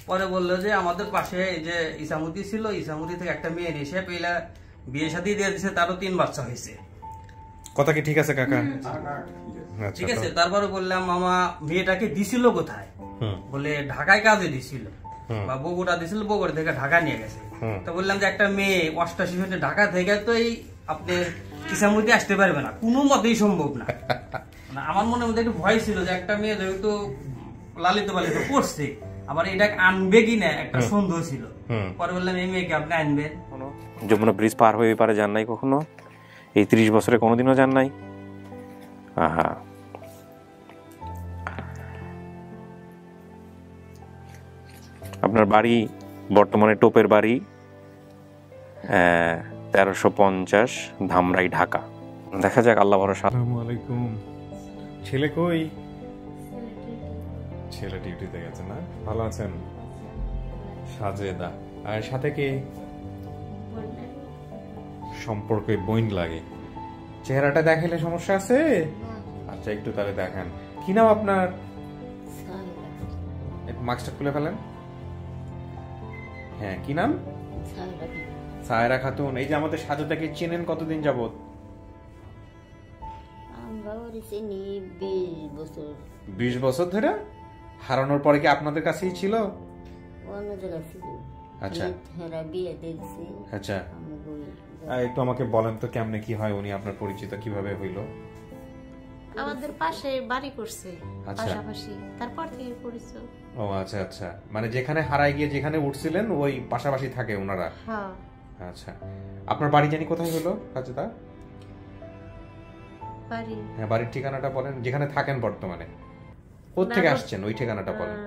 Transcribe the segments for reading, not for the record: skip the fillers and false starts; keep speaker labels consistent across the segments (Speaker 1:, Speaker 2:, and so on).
Speaker 1: পরে বললো যে আমাদের পাশে এই যে ইসামতি ছিল, ইসামতি থেকে একটা মেয়ে এসে পেলা বিয়ে শাদী দিয়ে দিছে, তারও 3 বাচ্চা হয়েছে।
Speaker 2: কথা কি ঠিক আছে কাকা?
Speaker 1: ঠিক আছে। তারপরে বললাম মামা মেয়েটাকে দিছিল কোথায়? বলে ঢাকায় কাজে দিছিল বা বগুড়া দিছিল, বগুড়া থেকে ঢাকা নিয়ে গেছে। তো বললাম যে একটা মেয়ে 88 সালে ঢাকা থেকে তো এই আপনার ইসামতি আসতে পারবে না, কোনো মতেই সম্ভব না। আমার মনের মধ্যে একটু ভয় ছিল যে একটা মেয়ে যেহেতু লালিত পালিত করছে, আবার এটা আনবে কিনা একটা সন্দেহ ছিল। পরে বললাম এই মেয়েকে আপনি আনবেন।
Speaker 2: যমুনা ব্রিজ পার হয়ে পারে যান নাই কখনো? এই 30 বছরে কোনোদিনও যান নাই? আহা, আপনার বাড়ি বর্তমানে টোপের বাড়ি 1350 ধামরাই, ঢাকা। দেখা যাক, আল্লাহ ভরসা। আসসালামু আলাইকুম। ছেলে কই? ছেলে ডিউটিতে গেছে না? ভালো আছেন? সাজেদা। আর সাথে কে? সম্পর্কে বইন লাগে। চেহারাটা দেখাইলে সমস্যা আছে? আচ্ছা, একটু তাহলে দেখান। কি নাম আপনার? মাস্কটা খুলে ফেলেন। হ্যাঁ, কি নাম? সায়রা খাতুন। এই যে আমাদের সাজেদাকে চেনেন কতদিন যাবত? 20 বছর ধরে। হারানোর পরে কি আপনাদের কাছেই ছিল? আচ্ছা আচ্ছা, একটু আমাকে বলেন তো কেমনে কি হয়, উনি আপনার পরিচিত কিভাবে হইল?
Speaker 3: আমাদের পাশে বাড়ি করছে পাশাপাশি, তারপর থেকে পরিচয়।
Speaker 2: ও আচ্ছা আচ্ছা, মানে যেখানে হারাই গিয়ে যেখানে উঠছিলেন ওই পাশাপাশি থাকে ওনারা?
Speaker 3: হ্যাঁ।
Speaker 2: আচ্ছা, আপনার বাড়ি জানি কোথায় হলো সাজেদা?
Speaker 3: বাড়ি?
Speaker 2: হ্যাঁ, বাড়ির ঠিকানাটা বলেন, যেখানে থাকেন বর্তমানে। কোথা থেকে আসছেন ওই ঠিকানাটা বলেন।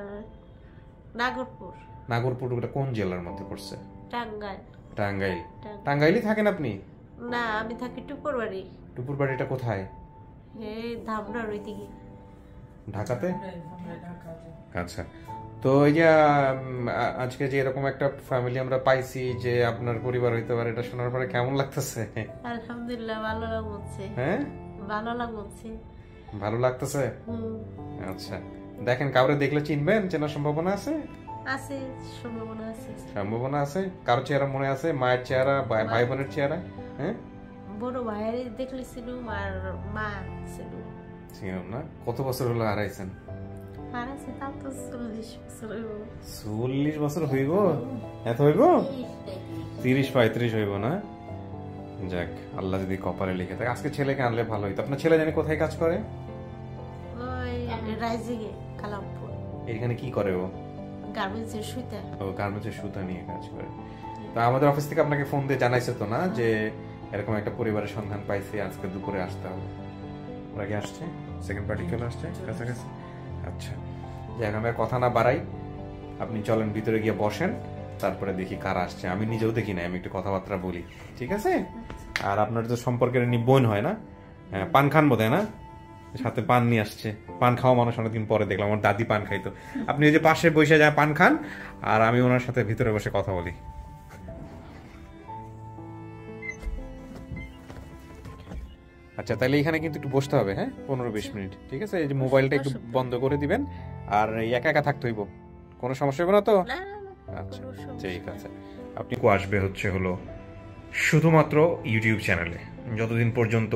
Speaker 3: নাগরপুর।
Speaker 2: নাগরপুর ওটা কোন জেলার মধ্যে পড়ছে?
Speaker 3: টাঙ্গাইল।
Speaker 2: টাঙ্গাইল। টাঙ্গাইলে থাকেন আপনি?
Speaker 3: না, আমি থাকি টুপুর বাড়ি।
Speaker 2: টুপুর বাড়িটা কোথায়?
Speaker 3: এই ধামরার ওইদিকে।
Speaker 2: ঢাকাতে? আচ্ছা, তো এই যে আজকে যে এরকম একটা ফ্যামিলি আমরা পাইছি যে আপনার পরিবার হইতে পারে, এটা শোনার পরে কেমন লাগতেছে?
Speaker 3: আলহামদুলিল্লাহ, ভালো লাগছে।
Speaker 2: হ্যাঁ,
Speaker 3: ভালো লাগছে।
Speaker 2: ভালো লাগতেছে। আচ্ছা, দেখেন কাউরে দেখলে চিনবেন, চেনার সম্ভাবনা আছে?
Speaker 3: আছে, সম্ভাবনা আছে।
Speaker 2: সম্ভাবনা আছে। কারো চেহারা মনে আছে? মায়ের চেহারা, ভাই বোনের চেহারা? হ্যাঁ,
Speaker 3: বড় ভাইয়ের দেখলে ছিল, আর মা ছিল।
Speaker 2: ছিলাম না। কত বছর হলো হারাইছেন?
Speaker 3: হারাইছে তাও তো 40 বছর হইব।
Speaker 2: 40 বছর হইব? এত হইব? 30-35 হইব না? যাক, আল্লাহ যদি কপালে লিখে থাকে। আজকে ছেলেকে আনলে ভালো হইতো। আপনার ছেলে জানি কোথায় কাজ করে?
Speaker 3: ওই রাইজিংয়ে, কালামপুর।
Speaker 2: এখানে কি করে ও?
Speaker 3: গার্মেন্টসের সুতা।
Speaker 2: ও গার্মেন্টসের সুতা নিয়ে কাজ করে। তা আমাদের অফিস থেকে আপনাকে ফোন দিয়ে জানাইছে তো না যে এরকম একটা পরিবারের সন্ধান পাইছি, আজকে দুপুরে আসতে হবে? ওরা কি আসছে? সেকেন্ড পার্টি চলে আসছে কাছাকাছি? আচ্ছা, যাক, আমি আর কথা না বাড়াই, আপনি চলেন ভিতরে গিয়ে বসেন, তারপরে দেখি কারা আসছে। আমি নিজেও দেখি না, আমি একটু কথাবার্তা বলি, ঠিক আছে? আর আপনার তো সম্পর্কের বোন হয় না? হ্যাঁ, পান খান বোধ হয় না? সাথে পান নিয়ে আসছে। পান খাওয়া মানুষ অনেকদিন পরে দেখলাম। আমার দাদি পান খাইতো। আপনি ওই যে পাশে বসে যায় পান খান, আর আমি ওনার সাথে ভিতরে বসে কথা বলি। আচ্ছা, তাহলে এখানে কিন্তু একটু বসতে হবে। হ্যাঁ, 15-20 মিনিট, ঠিক আছে? এই যে মোবাইলটা একটু বন্ধ করে দিবেন, আর একা একা থাকতে হইব, কোনো সমস্যা হবে না তো? আচ্ছা, ঠিক আছে। আপনি আসবে হলো শুধুমাত্র ইউটিউব চ্যানেলে। যতদিন পর্যন্ত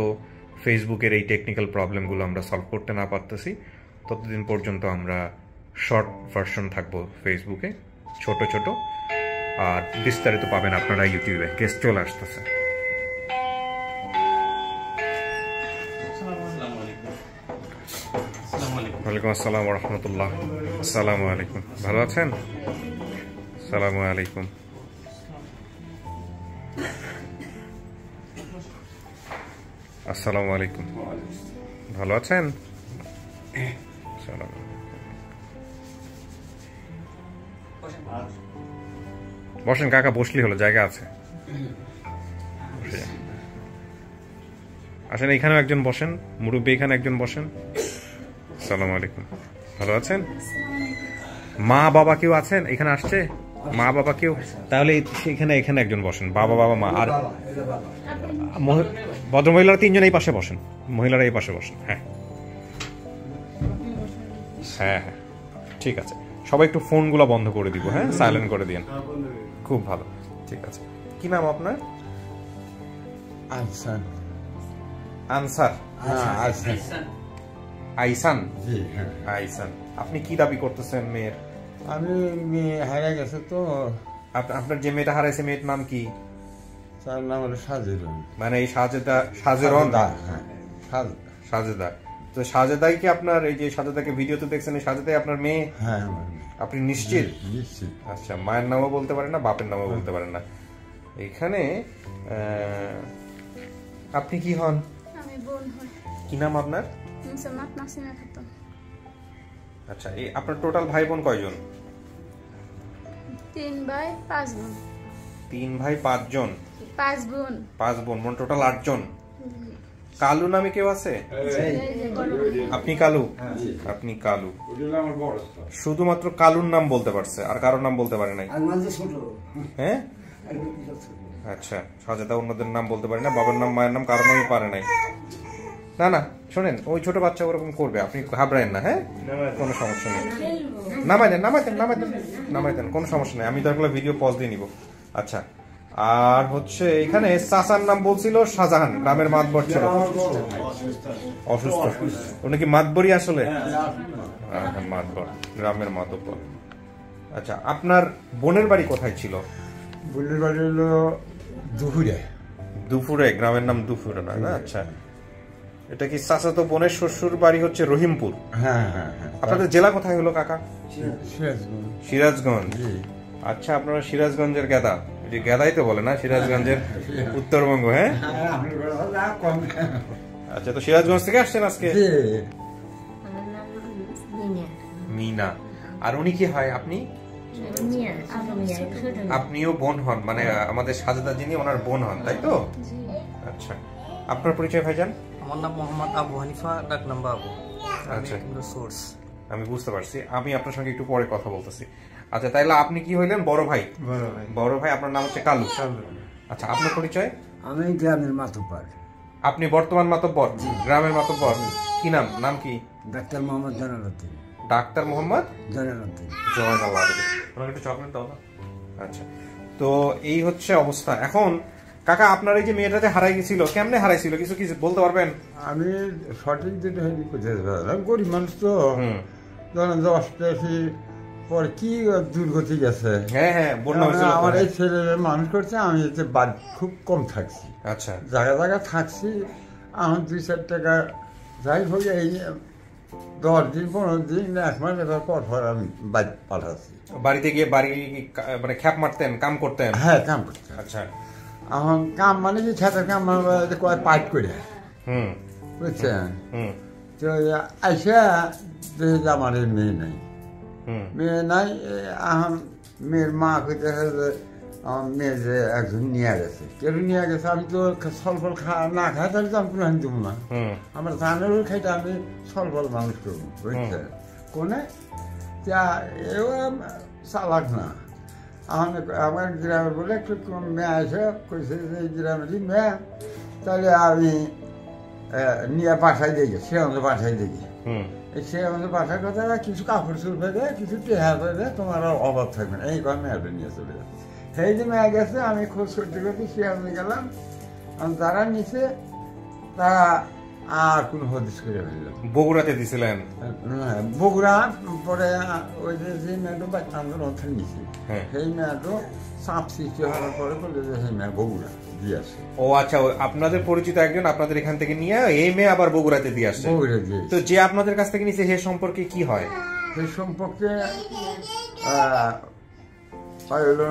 Speaker 2: ফেসবুকের এই টেকনিক্যাল প্রবলেমগুলো আমরা সলভ করতে না পারতেছি, ততদিন পর্যন্ত আমরা শর্ট ভার্সন থাকবো ফেসবুকে, ছোট ছোট, আর বিস্তারিত পাবেন আপনারা ইউটিউবে। গেস্ট চলে আসতেছে। ওয়ালাইকুম আসসালাম ওয়া রাহমাতুল্লাহ। আসসালামু আলাইকুম। ভালো আছেন? আসসালামু আলাইকুম। আসসালামু আলাইকুম। ভালো আছেন? বসেন কাকা, বসলি হলো, জায়গা আছে। আসেন, এখানেও একজন বসেন, মুরব্বী এখানে একজন বসেন। আসসালামু আলাইকুম। ভালো আছেন? মা বাবা কেউ আছেন এখানে? আসছে মা বাবা কেউ? তাহলে এখানে একজন বসেন, বাবা মা। আর ভদ্রমহিলারা 3 জন এই পাশে বসেন, মহিলারা এই পাশে বসেন। হ্যাঁ হ্যাঁ হ্যাঁ, ঠিক আছে। সবাই একটু ফোনগুলো বন্ধ করে দিব, হ্যাঁ, সাইলেন্ট করে দিন। খুব ভালো, ঠিক আছে। কি নাম আপনার?
Speaker 4: আনসার।
Speaker 2: আনসার? আইসান?
Speaker 4: জি হ্যাঁ।
Speaker 2: আইসান। আপনি কি দাবি করতেছেন মেয়ের?
Speaker 4: আমি মেয়ে হারা গেছে তো।
Speaker 2: আপনার যে মেয়েটা হারাইছে মেয়ের নাম কি?
Speaker 4: তার নাম হলো সাজেরন।
Speaker 2: মানে এই সাজেরন?
Speaker 4: হ্যাঁ,
Speaker 2: সাজেদা। তো সাজেদাই কি আপনার, এই যে সাজেদাকে ভিডিওতে দেখছেন, এই সাজেদাই আপনার মেয়ে?
Speaker 4: হ্যাঁ।
Speaker 2: আপনি নিশ্চিত?
Speaker 4: নিশ্চিত।
Speaker 2: আচ্ছা, মায়ের নামও বলতে পারেন না, বাপের নামও বলতে পারেন না। এখানে আপনি কি হন?
Speaker 5: আমি বোন হই।
Speaker 2: কি নাম আপনার?
Speaker 5: মুসাম্মাত নাসিমা খাতুন।
Speaker 2: আচ্ছা, এই আপনার টোটাল ভাই বোন কয়জন?
Speaker 5: 3 ভাই 5 বোন।
Speaker 2: 3 ভাই 5 জন?
Speaker 5: 5 বোন।
Speaker 2: 5 বোন, মানে টোটাল 8 জন। কালু নামে কেউ আছে? আপনি কালু? আপনি কালু। শুধুমাত্র কালুর নাম বলতে পারছে, আর কারোর নাম বলতে পারে নাই? হ্যাঁ, আচ্ছা। সাজেদা অন্যদের নাম বলতে পারে না, বাবার নাম, মায়ের নাম, কারোর নামই পারে নাই। না না, শোনেন, ওই ছোট বাচ্চা ওরকম করবে, আপনি ঘাবড়ায়েন না, হ্যাঁ, কোনো সমস্যা নেই। নামাই দেন, নামাই দেন, নামাই দেন, নামাই দেন, কোনো সমস্যা নেই। আমি দরকার ভিডিও পজ দিয়ে নিব। আচ্ছা, আর হচ্ছে এখানে চাচার নাম বলছিল শাহজাহান, গ্রামের মাতবর ছিল, অসুস্থ। উনি কি মাতবরই আসলে? মাতবর, গ্রামের মাতবর। আচ্ছা, আপনার বোনের বাড়ি কোথায় ছিল?
Speaker 4: বোনের বাড়ি হলো দুপুরে।
Speaker 2: দুপুরে? গ্রামের নাম দুপুরে না? আচ্ছা, এটা কি চাচাতো বোনের শ্বশুর বাড়ি হচ্ছে রহিমপুর?
Speaker 4: হ্যাঁ হ্যাঁ হ্যাঁ।
Speaker 2: আপনাদের জেলা কোথায় হলো কাকা?
Speaker 4: সিরাজগঞ্জ।
Speaker 2: সিরাজগঞ্জ। আচ্ছা, আপনারা সিরাজগঞ্জের গেদা, যে গেদাই তো বলে না, সিরাজগঞ্জের উত্তরবঙ্গ, হ্যাঁ। আচ্ছা, তো সিরাজগঞ্জ থেকে আসছেন আজকে? মিনা। আর উনি কি হয়? আপনি? আপনিও বোন হন, মানে আমাদের সাজেদা যিনি, ওনার বোন হন, তাই তো? আচ্ছা, আপনার পরিচয় ভাইজান?
Speaker 1: আমার নাম মোহাম্মদ আবু হানিফা, ডাক নাম বাবু।
Speaker 2: আচ্ছা,
Speaker 1: সোর্স।
Speaker 2: আমি বুঝতে পারছি, আমি আপনার সঙ্গে একটু পরে কথা বলতেছি। আচ্ছা, তাইলে আপনি কি হইলেন? বড় ভাই? বড় ভাই। আপনার নাম হচ্ছে কালু? আচ্ছা, আপনার পরিচয়?
Speaker 4: আমি গ্রামের মাতব্বর।
Speaker 2: আপনি বর্তমান মাতব্বর, গ্রামের মাতব্বর। কি নাম? নাম কি?
Speaker 4: ডাক্তার মোহাম্মদ জয়নালউদ্দিন।
Speaker 2: ডাক্তার মোহাম্মদ
Speaker 4: জয়নালউদ্দিন।
Speaker 2: জয়নালউদ্দিন। ওনাকে একটু চকলেট দাও না। আচ্ছা, তো এই হচ্ছে অবস্থা। এখন কাকা, আপনার এই যে মেয়েটা যে হারাই গেছিল, কেমনে হারাইছিল, কিছু কিছু বলতে পারবেন?
Speaker 4: আমি সঠিক যেটা হয়নি কোথায় পারলাম, গরিব মানুষ তো, ধরেন 10টা পর কি দুর্গতি গেছে।
Speaker 2: হ্যাঁ হ্যাঁ, বন্যা হয়েছিল।
Speaker 4: আমার এই ছেলে মানুষ করছে, আমি বাড়ি খুব কম থাকছি।
Speaker 2: আচ্ছা,
Speaker 4: জায়গা জায়গা থাকছি, আমার 2-4 টাকা যাই হোক, এই 10 দিন 15 দিন 1 মাস পর পর আমি বাড়ি পাঠাচ্ছি।
Speaker 2: বাড়িতে গিয়ে বাড়ি মানে খ্যাপ মারতেন, কাম করতেন?
Speaker 4: হ্যাঁ, কাম করতেন।
Speaker 2: আচ্ছা,
Speaker 4: এখন কাম মানে কি, খেতের কাম পাইট করে, বুঝছেন? তো আইসা দেখে আমার এই মেয়ে নাই, মেয়ে নাই। এখন মেয়ের মা কইতে আমার মেয়ে যে একজন নিয়ে গেছে, কেউ নিয়ে গেছে। আমি তো ফল না খাই, তাহলে তো আমি কোনো দেবো না। আমার ধানের খাইতে আমি ফল মানুষ করবো, বুঝছেন? কোনে এও চালাক না। আমার গ্রামের বলে একটু মেয়ে এসে কইছে যে গ্রামেরই মেয়ে, তাহলে আমি নিয়ে বাসায় দেখি, সে আমাদের বাসায় দেখি। সে আমাদের বাসার কথা, কিছু কাপড় চুল পেবে, কিছু টেহা পেবে, তোমার আর অভাব থাকবে না, এই ঘর মেয়েটা নিয়ে চলে যাবে। সেই যে মেয়ে গেছে, আমি খোঁজ করতে করতে শিয়ালদে গেলাম। আমি যারা নিচে তারা আর কোনো হদিস করে ফেললাম।
Speaker 2: বগুড়াতে দিছিলেন?
Speaker 4: বগুড়া পরে ওই যে মেয়েটা বাচ্চা ওখানে নিয়েছি, সেই মেয়েটা চাপ সৃষ্টি হওয়ার পরে বলে যে সেই মেয়ে বগুড়া দিয়ে আসে।
Speaker 2: ও আচ্ছা, আপনাদের পরিচিত একজন আপনাদের এখান থেকে নিয়ে এই মেয়ে আবার বগুড়াতে দিয়ে আসছে?
Speaker 4: বগুড়া দিয়ে। তো
Speaker 2: যে আপনাদের কাছ থেকে নিয়েছে সে সম্পর্কে কি হয়?
Speaker 4: সেই সম্পর্কে হলো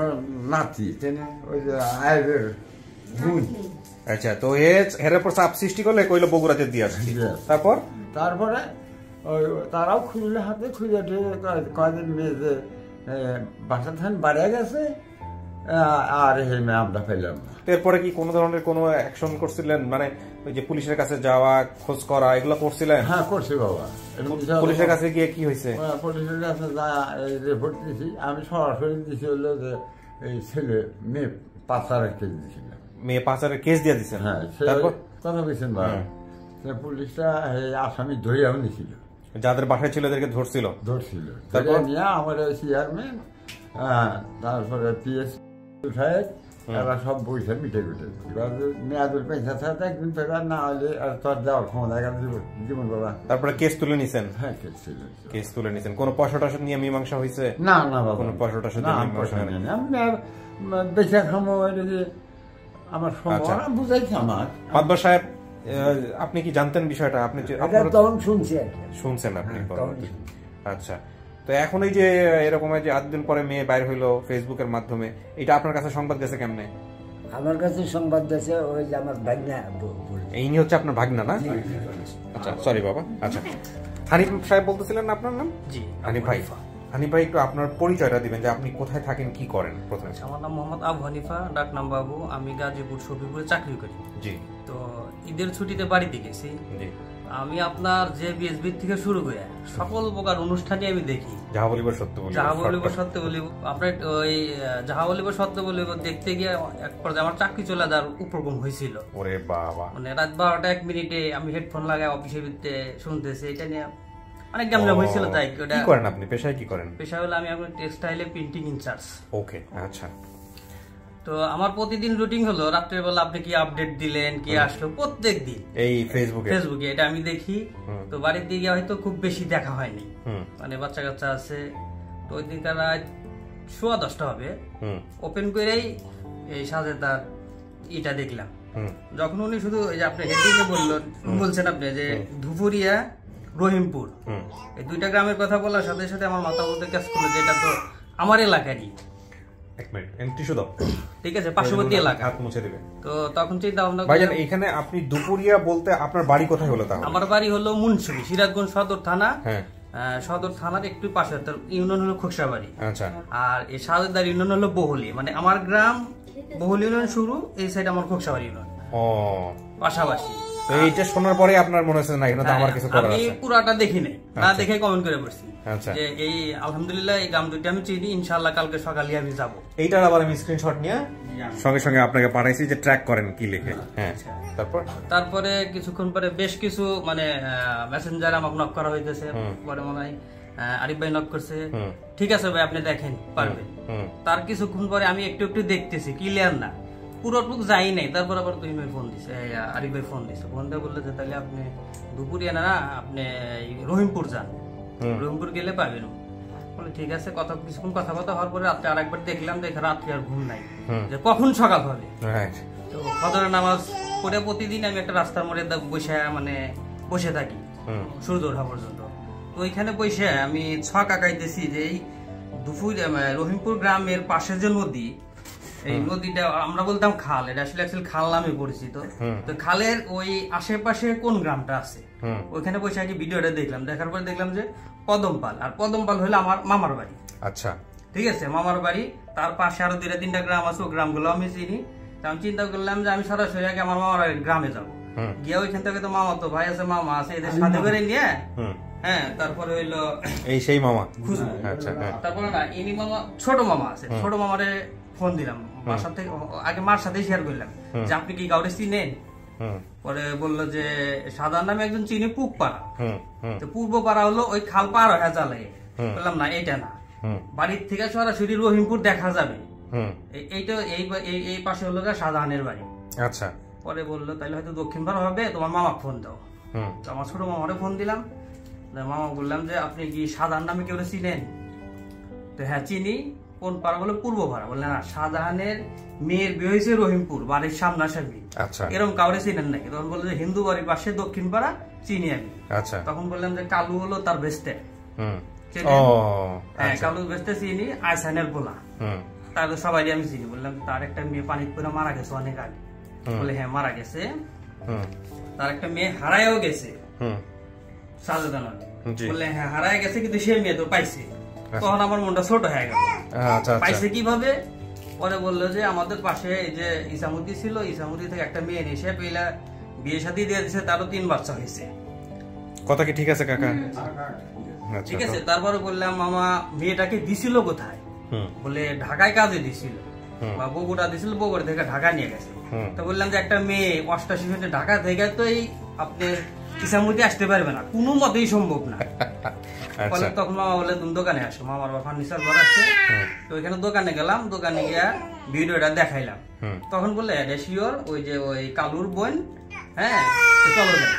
Speaker 4: নাতি, ওই যে আয়ের গুণ।
Speaker 2: আচ্ছা, তো এর উপর চাপ সৃষ্টি করলে কইলো বগুড়াতে দিয়ে আসছে।
Speaker 4: তারপরে তারাও খুঁজলে, হাতে খুঁজে কয়েকদিন মেয়ে যে বাসা থান বাড়িয়ে গেছে, আর এই মেয়ে আমরা পেলাম না।
Speaker 2: এরপরে কি কোনো ধরনের কোনো অ্যাকশন করছিলেন, মানে ওই যে পুলিশের কাছে যাওয়া, খোঁজ করা, এগুলো করছিলেন?
Speaker 4: হ্যাঁ, করছি বাবা।
Speaker 2: পুলিশের কাছে গিয়ে কি হয়েছে?
Speaker 4: পুলিশের কাছে যা রিপোর্ট দিয়েছি আমি, সরাসরি দিয়েছি হলো যে এই ছেলে মেয়ে পাচারের কেস দিয়েছিল।
Speaker 2: মেয়ে পাচারের কেস দিয়ে দিচ্ছেন?
Speaker 4: হ্যাঁ, তারপর কথা বলছেন বাবা, পুলিশটা আসামি ধরেও নিয়েছিল।
Speaker 2: যাদের বাসায় ছিল এদেরকে ধরছিল
Speaker 4: তারপর নিয়ে আমার চেয়ারম্যান, তারপরে পিএস সাহেব, এরা সব বইছে মিটে গুটে। এবার মেয়াদুল পেশা ছাড়া একদিন ফেরার না হলে আর তোর দেওয়ার ক্ষমতা জীবন বাবা।
Speaker 2: তারপরে কেস তুলে নিছেন?
Speaker 4: হ্যাঁ, কেস তুলে নিছেন।
Speaker 2: কোনো পয়সা টয়সা নিয়ে মীমাংসা হয়েছে?
Speaker 4: না না বাবা,
Speaker 2: কোনো পয়সা টয়সা নিয়ে মীমাংসা হয়নি।
Speaker 4: আমি বেশি সময় আমার সময় বুঝাইছি আমার
Speaker 2: মাতবার সাহেব, আপনি কি জানতেন বিষয়টা? আপনি
Speaker 6: তখন শুনছেন
Speaker 2: আপনি? আচ্ছা, তো এখন এই যে এরকম যে 8 দিন পরে মেয়ে বাইর হইলো ফেসবুকের মাধ্যমে, এটা আপনার কাছে সংবাদ গেছে কেমনে?
Speaker 6: আমার কাছে সংবাদ গেছে ওই যে আমার ভাগনা,
Speaker 2: এই হচ্ছে আপনার ভাগনা না? আচ্ছা, সরি বাবা। আচ্ছা, হানিফ সাহেব বলতেছিলেন না আপনার নাম?
Speaker 1: জি,
Speaker 2: হানিফ ভাই। হানিফ ভাই, একটু আপনার পরিচয়টা দিবেন যে আপনি কোথায় থাকেন, কি করেন প্রথমে?
Speaker 1: আমার নাম মোহাম্মদ আবু হানিফা, ডাক নাম বাবু। আমি গাজীপুর শফিপুরে চাকরি করি।
Speaker 2: জি।
Speaker 1: তো ঈদের ছুটিতে বাড়িতে গেছি।
Speaker 2: জি।
Speaker 1: আমি আপনার যে বিএসবি থেকে শুরু করে সকল প্রকার অনুষ্ঠানই আমি দেখি।
Speaker 2: যাহা বলিব সত্য বলিব,
Speaker 1: যাহা বলিব সত্য বলিব। আপনার ওই যাহা বলিব সত্য বলিব দেখতে গিয়ে এক পর্যায়ে আমার চাকরি চলে যাওয়ার উপক্রম হয়েছিল।
Speaker 2: ওরে বাবা!
Speaker 1: মানে রাত 12টা 1 মিনিটে আমি হেডফোন লাগাই অফিসের ভিতরে শুনতেছি। এটা নিয়ে অনেক ঝামেলা হয়েছিল। তাই
Speaker 2: কি করেন আপনি? পেশায় কি করেন?
Speaker 1: পেশা হলো আমি এখন টেক্সটাইলে প্রিন্টিং ইনচার্জ।
Speaker 2: ওকে, আচ্ছা।
Speaker 1: তো আমার প্রতিদিন রুটিন হলো রাত্রের বেলা আপনি কি আপডেট দিলেন, কি আসলো প্রত্যেক দিন
Speaker 2: এই ফেসবুকে
Speaker 1: এটা আমি দেখি। তো বাড়ির দিকে হয়তো খুব বেশি দেখা হয়নি, মানে বাচ্চা কাচ্চা আছে। তো ওই দিনকার রাত 10:15 হবে, ওপেন করেই এই সাজেদার এটা দেখলাম। যখন উনি শুধু এই যে আপনি হেডিংয়ে বলছেন আপনি যে ধুপুরিয়া রহিমপুর, এই 2টা গ্রামের কথা বলার সাথে সাথে আমার মাথা মধ্যে কাজ করলো যে এটা তো আমার এলাকারই।
Speaker 2: এক মিনিট, এন্ট্রি দাও।
Speaker 1: ঠিক আছে, পার্শ্ববর্তী এলাকা,
Speaker 2: হাত মুছে দিবে।
Speaker 1: তো তখন চিন্তা ভাবনা
Speaker 2: ভাইজান, এখানে আপনি দুপুরিয়া বলতে আপনার বাড়ি কোথায় হলো তাহলে?
Speaker 1: আমার বাড়ি হলো মুন্সিগঞ্জ, সিরাজগঞ্জ সদর থানা।
Speaker 2: হ্যাঁ,
Speaker 1: সদর থানার একটু পাশে, তার ইউনিয়ন হলো খোকসাবাড়ি।
Speaker 2: আচ্ছা।
Speaker 1: আর এই সাজেদার ইউনিয়ন হলো বহুলি, মানে আমার গ্রাম বহুলি ইউনিয়ন শুরু, এই সাইড আমার খোকসাবাড়ি ইউনিয়ন।
Speaker 2: ও,
Speaker 1: পাশাপাশি।
Speaker 2: তো এইটা শোনার পরে আপনার মনে হচ্ছে না এখানে তো আমার কিছু করার আছে?
Speaker 1: আমি পুরাটা দেখি নাই, না দেখে কমেন্ট করে বসছি
Speaker 2: আচ্ছা,
Speaker 1: যে এই আলহামদুলিল্লাহ এই গ্রাম দুটি আমি চিনি, ইনশাআল্লাহ কালকে সকালে আমি যাব।
Speaker 2: এইটার আবার আমি স্ক্রিনশট নিয়ে সঙ্গে সঙ্গে আপনাকে পাঠাইছি যে ট্র্যাক করেন কি লিখে। হ্যাঁ,
Speaker 1: তারপরে কিছুক্ষণ পরে বেশ কিছু মানে মেসেঞ্জার আমাকে নক করা হইতেছে। পরে মনে হয় আরিফ ভাই নক করছে, ঠিক আছে ভাই আপনি দেখেন পারবেন। তার কিছুক্ষণ পরে আমি একটু একটু দেখতেছি, ক্লিয়ার না, পুরোটুক যাই নাই। তারপর আবার তুমি ভাই ফোন দিছে, আরিফ ভাই ফোন দিছে। ফোন দিয়ে বললো যে তাহলে আপনি দুপুরিয়া না, আপনি রহিমপুর যান, রহিমপুর গেলে পাবেন। বলে ঠিক আছে। কিছুক্ষণ কথাবার্তা হওয়ার পরে রাত্রে আরেকবার দেখলাম, দেখে রাত্রে আর ঘুম নাই, যে কখন সকাল হবে। তো ফজরের নামাজ পড়ে প্রতিদিন আমি একটা রাস্তার মোড়ে বসে থাকি সূর্য ওঠা পর্যন্ত। তো ওইখানে বসে আমি ছক আঁকাইতেছি যে এই রহিমপুর গ্রামের পাশে যে নদী, এই নদীটা আমরা বলতাম খাল, এটা আসলে খাল নামে পরিচিত। তো খালের ওই আশেপাশে কোন গ্রামটা আছে, ওইখানে বসে আগে ভিডিওটা দেখলাম। দেখার পরে দেখলাম যে কদমপাল, আর কদমপাল হলো আমার মামার বাড়ি।
Speaker 2: আচ্ছা,
Speaker 1: ঠিক আছে, মামার বাড়ি। তার পাশে আরো 2-3টা গ্রাম আছে, ওই গ্রামগুলো আমি চিনি। আমি চিন্তা করলাম যে আমি সরাসরি আগে আমার মামার গ্রামে যাবো, গিয়ে ওইখান থেকে তো মামা তো ভাই আছে, মামা আছে, এদের সাথে করে নিয়ে হ্যাঁ, তারপরে হইলো
Speaker 2: এই সেই মামা।
Speaker 1: আচ্ছা, তারপরে না ইনি মামা, ছোট মামা আছে, ছোট মামারে ফোন দিলাম বাসার থেকে, আগে মার সাথে শেয়ার করলাম যে আপনি কি কাউরে চিনেন। পরে বললো যে সাধারণ নামে একজন চিনি, পুকপাড়া। তো পূর্ব পাড়া হলো ওই খাল পার হয়ে জালে। বললাম না এটা না, বাড়ির থেকে সরাসরি রহিমপুর দেখা যাবে, এইটা এই পাশে হলো শাহজাহানের বাড়ি।
Speaker 2: আচ্ছা।
Speaker 1: পরে বললো তাহলে হয়তো দক্ষিণ পাড়া হবে, তোমার মামা ফোন দাও। তো আমার ছোট মামারে ফোন দিলাম, মামা বললাম যে আপনি কি শাহজাহান নামে কেউ চিনেন? তো হ্যাঁ চিনি। কোন পাড়া? বলে পূর্ব পাড়া। বললেন না, শাহজাহানের মেয়ের বিয়ে হয়েছে রহিমপুর, বাড়ির সামনাসামনি, এরকম কাউরে চিনেন নাকি? তখন বললো যে হিন্দু বাড়ির পাশে দক্ষিণ পাড়া, চিনি আমি। তখন বললাম যে কালু হলো তার বেস্টে, হ্যাঁ কালু বেস্টে চিনি, আইসানের পোলা, তার সবাই আমি চিনি। বললাম তার একটা মেয়ে পানিতে পড়ে মারা গেছে অনেক আগে। বলে হ্যাঁ মারা গেছে, তার একটা মেয়ে হারায়ও গেছে সাজেদান। বললে হ্যাঁ হারায় গেছে, কিন্তু সে মেয়ে তো পাইছে। তখন আমার মনটা ছোট হয়ে গেল, পাইছে কিভাবে? পরে বললো যে আমাদের পাশে এই যে ইসামুদ্দি ছিল, ইসামুদ্দি থেকে একটা মেয়ে এসে পেলা বিয়ে শাদী দিয়ে দিয়েছে, তারও 3 বাচ্চা হয়েছে।
Speaker 2: কথা কি ঠিক আছে কাকা?
Speaker 1: ঠিক আছে। তারপরে বললাম মামা মেয়েটাকে দিছিল কোথায়? বলে ঢাকায় কাজে দিছিল, বা বগুড়া দিছিল, বগুড়া থেকে ঢাকা নিয়ে গেছে। তো বললাম যে একটা মেয়ে 88 ঢাকা থেকে তো এই আপনার ইসামতি আসতে পারবে না, কোনো মতেই সম্ভব না।
Speaker 2: আচ্ছা
Speaker 1: তখন মামা বলে তুমি দোকানে আসো, মামার ফার্নিচার ঘর আছে, তো ওইখানে দোকানে গেলাম, দোকানে গিয়া ভিডিওটা দেখাইলাম। তখন বললে এটা শিওর ওই যে ওই কালুর বোন, হ্যাঁ চলো যাই,